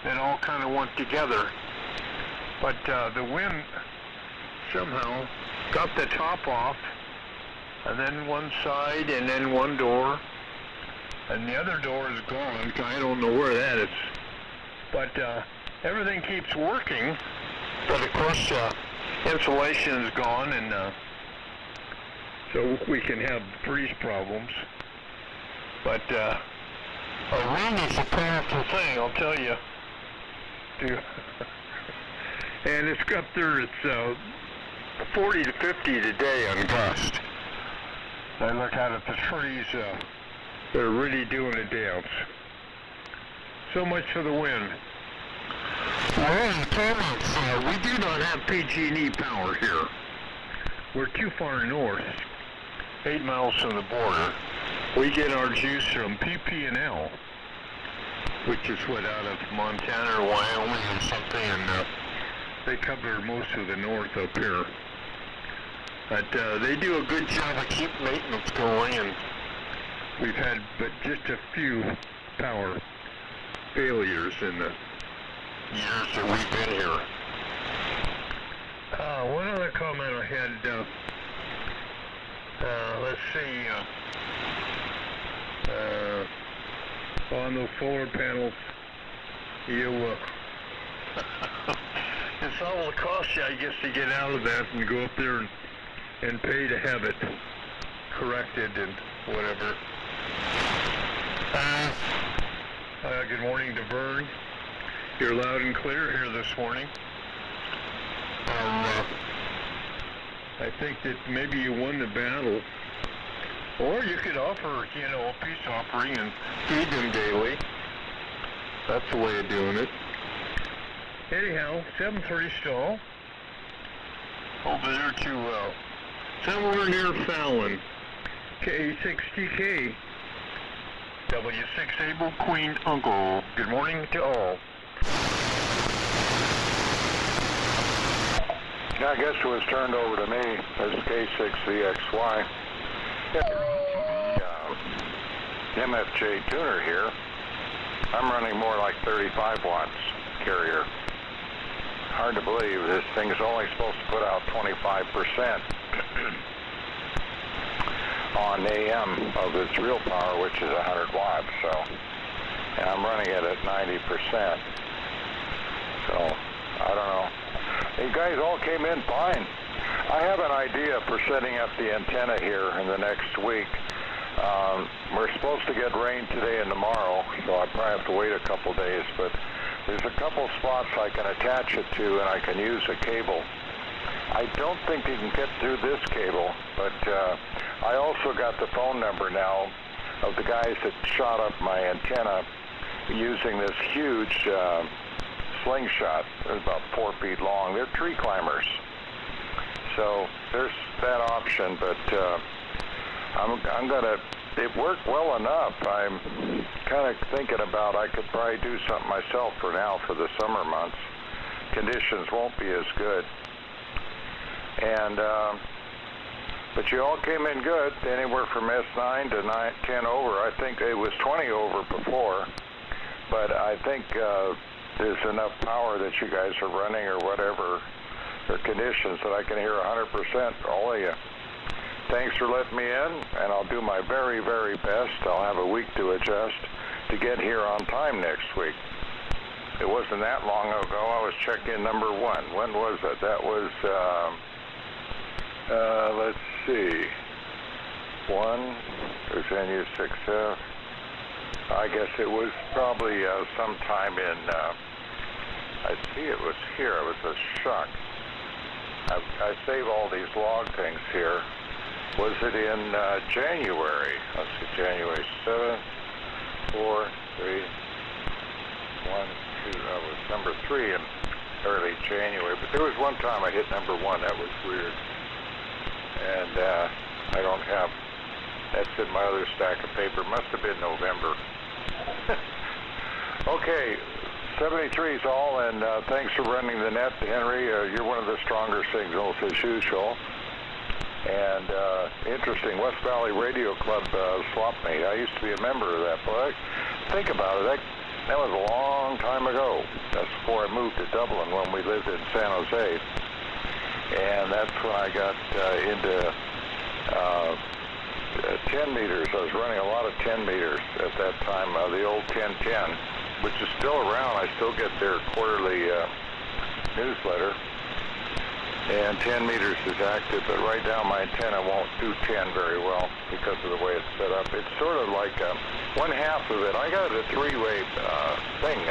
that all kind of went together, but the wind somehow got the top off, and then one side, and then one door, and the other door is gone. I don't know where that is, but everything keeps working, but of course insulation is gone, and so we can have freeze problems. But a wind is a powerful thing, I'll tell you. And it's up there, it's 40 to 50 today on gust. I look out at the trees, they're really doing a dance. So much for the wind. Well, in comments, we do not have PG&E power here. We're too far north, 8 miles from the border. We get our juice from PP&L, which is what, out of Montana or Wyoming or something, and they cover most of the north up here. But they do a good job of keeping maintenance going, and we've had but just a few power failures in the years that we've been here. One other comment I had, let's see, on those solar panels, you, it's all will cost you, I guess, to get out of that and go up there and pay to have it corrected and whatever. Good morning to Vern. You're loud and clear here this morning. I think that maybe you won the battle. Or you could offer, you know, a peace offering and feed them daily. That's the way of doing it. Anyhow, 7:30 stall. Over there to somewhere near Fallon. K6TK. W6 Able Queen Uncle. Good morning to all. I guess it was turned over to me as K6VXY. MFJ tuner here. I'm running more like 35 watts carrier. Hard to believe this thing is only supposed to put out 25% on AM of its real power, which is 100 watts. So, and I'm running it at 90%. So, I don't know. You guys all came in fine. I have an idea for setting up the antenna here in the next week. We're supposed to get rain today and tomorrow, so I probably have to wait a couple days, but there's a couple spots I can attach it to, and I can use a cable. I don't think you can get through this cable, but I also got the phone number now of the guys that shot up my antenna using this huge slingshot. It's about 4 feet long. They're tree climbers. So there's that option, but I'm gonna, it worked well enough. I'm kind of thinking about I could probably do something myself for now for the summer months. Conditions won't be as good. And, but you all came in good, anywhere from S9 to 10 over. I think it was 20 over before, but I think there's enough power that you guys are running or whatever, or conditions that I can hear 100%, all of you. Thanks for letting me in, and I'll do my very, very best. I'll have a week to adjust to get here on time next week. It wasn't that long ago. I was check-in number 1. When was it? That was, let's see, 1, Virginia 6F. I guess it was probably sometime in, I see it was here. It was a shock. I save all these log things here. Was it in January? Let's see, January 7th, 4, 3, 1, 2. That was number 3 in early January. But there was one time I hit number 1. That was weird. And I don't have, that's in my other stack of paper. Must have been November. Okay, 73 is all, and thanks for running the net, Henry. You're one of the stronger signals as usual. And interesting, West Valley Radio Club swapped me. I used to be a member of that, but think about it, that was a long time ago. That's before I moved to Dublin when we lived in San Jose. And that's when I got into 10 meters. I was running a lot of 10 meters at that time, the old 1010, which is still around. I still get their quarterly newsletter. And 10 meters is active, but right now my antenna won't do 10 very well because of the way it's set up. It's sort of like one half of it. I got a three-way thing.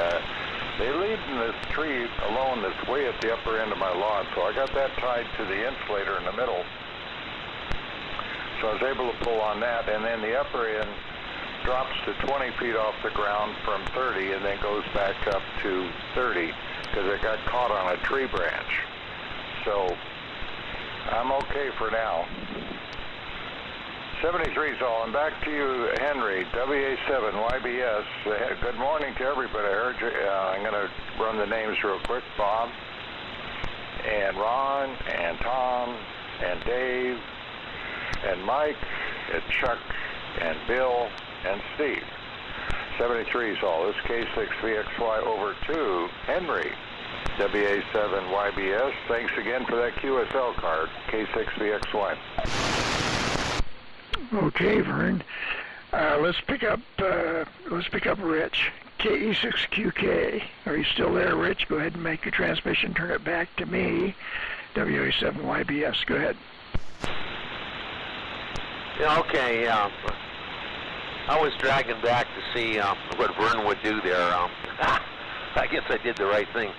They leave this tree alone that's way at the upper end of my lawn, so I got that tied to the insulator in the middle. So I was able to pull on that, and then the upper end drops to 20 feet off the ground from 30 and then goes back up to 30 because it got caught on a tree branch. So I'm okay for now. 73's all. And back to you, Henry, WA7YBS. Good morning to everybody. I heard you. I'm going to run the names real quick. Bob, and Ron, and Tom, and Dave, and Mike, and Chuck, and Bill, and Steve. 73's all. This K6VXY over to Henry, WA7YBS. Thanks again for that QSL card, K6VXY. Okay, Vern. Let's pick up Rich. KE6QK. Are you still there, Rich? Go ahead and make your transmission. Turn it back to me. WA7YBS. Go ahead. Yeah, okay. I was dragging back to see what Vern would do there. I guess I did the right thing.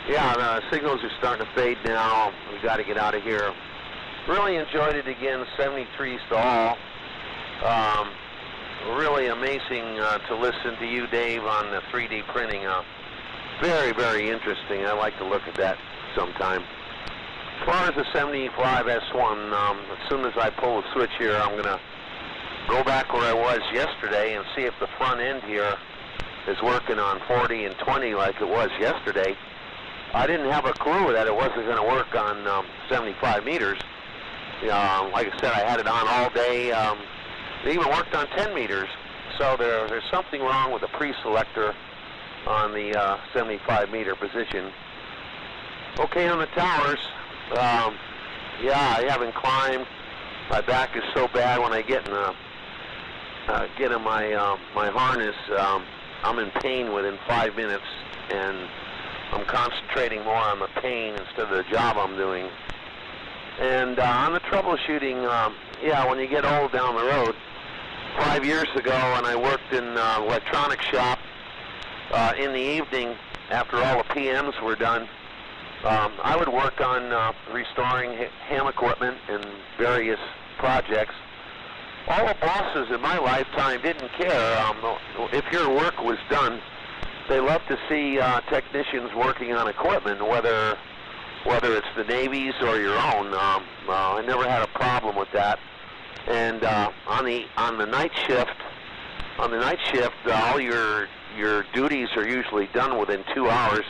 Yeah, the signals are starting to fade now. We got to get out of here. Really enjoyed it again. 73's to all. Really amazing to listen to you, Dave, on the 3D printing. Very, very interesting. I like to look at that sometime. As far as the 75S1, as soon as I pull the switch here, I'm going to go back where I was yesterday and see if the front end here is working on 40 and 20 like it was yesterday. I didn't have a clue that it wasn't going to work on 75 meters. Like I said, I had it on all day. It even worked on 10 meters. So there's something wrong with the pre-selector on the 75 meter position. Okay, on the towers, yeah, I haven't climbed. My back is so bad when I get in my harness. I'm in pain within 5 minutes, and I'm concentrating more on the pain instead of the job I'm doing. And on the troubleshooting, yeah, when you get old down the road, 5 years ago, and I worked in electronics shop in the evening after all the PMs were done. I would work on restoring ham equipment and various projects. All the bosses in my lifetime didn't care. If your work was done, they love to see technicians working on equipment, whether it's the Navy's or your own. I never had a problem with that. And on the night shift, all your duties are usually done within 2 hours.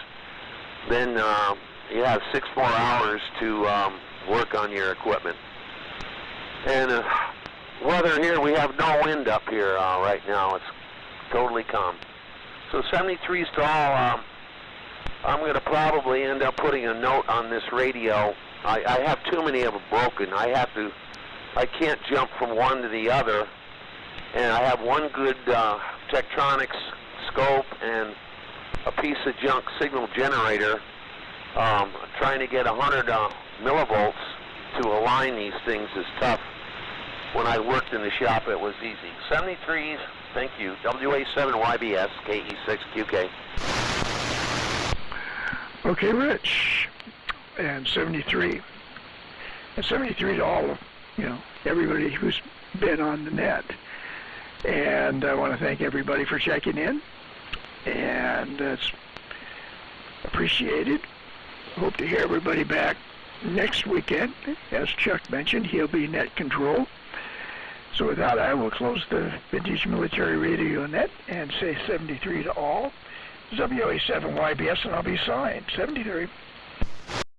Then you have 6 more hours to work on your equipment. And weather here, we have no wind up here right now. It's totally calm. So 73's to all. I'm going to probably end up putting a note on this radio. I have too many of them broken. I can't jump from one to the other. And I have one good Tektronix scope and a piece of junk signal generator. Trying to get 100 millivolts to align these things is tough. When I worked in the shop, it was easy. 73s, thank you. WA7YBS, KE6QK. Okay, Rich. And 73. And 73 to all of, everybody who's been on the net. And I want to thank everybody for checking in. And it's appreciated. Hope to hear everybody back next weekend. As Chuck mentioned, he'll be net control. So with that, I will close the Vintage Military Radio Net and say 73 to all. WA7YBS, and I'll be signed. 73.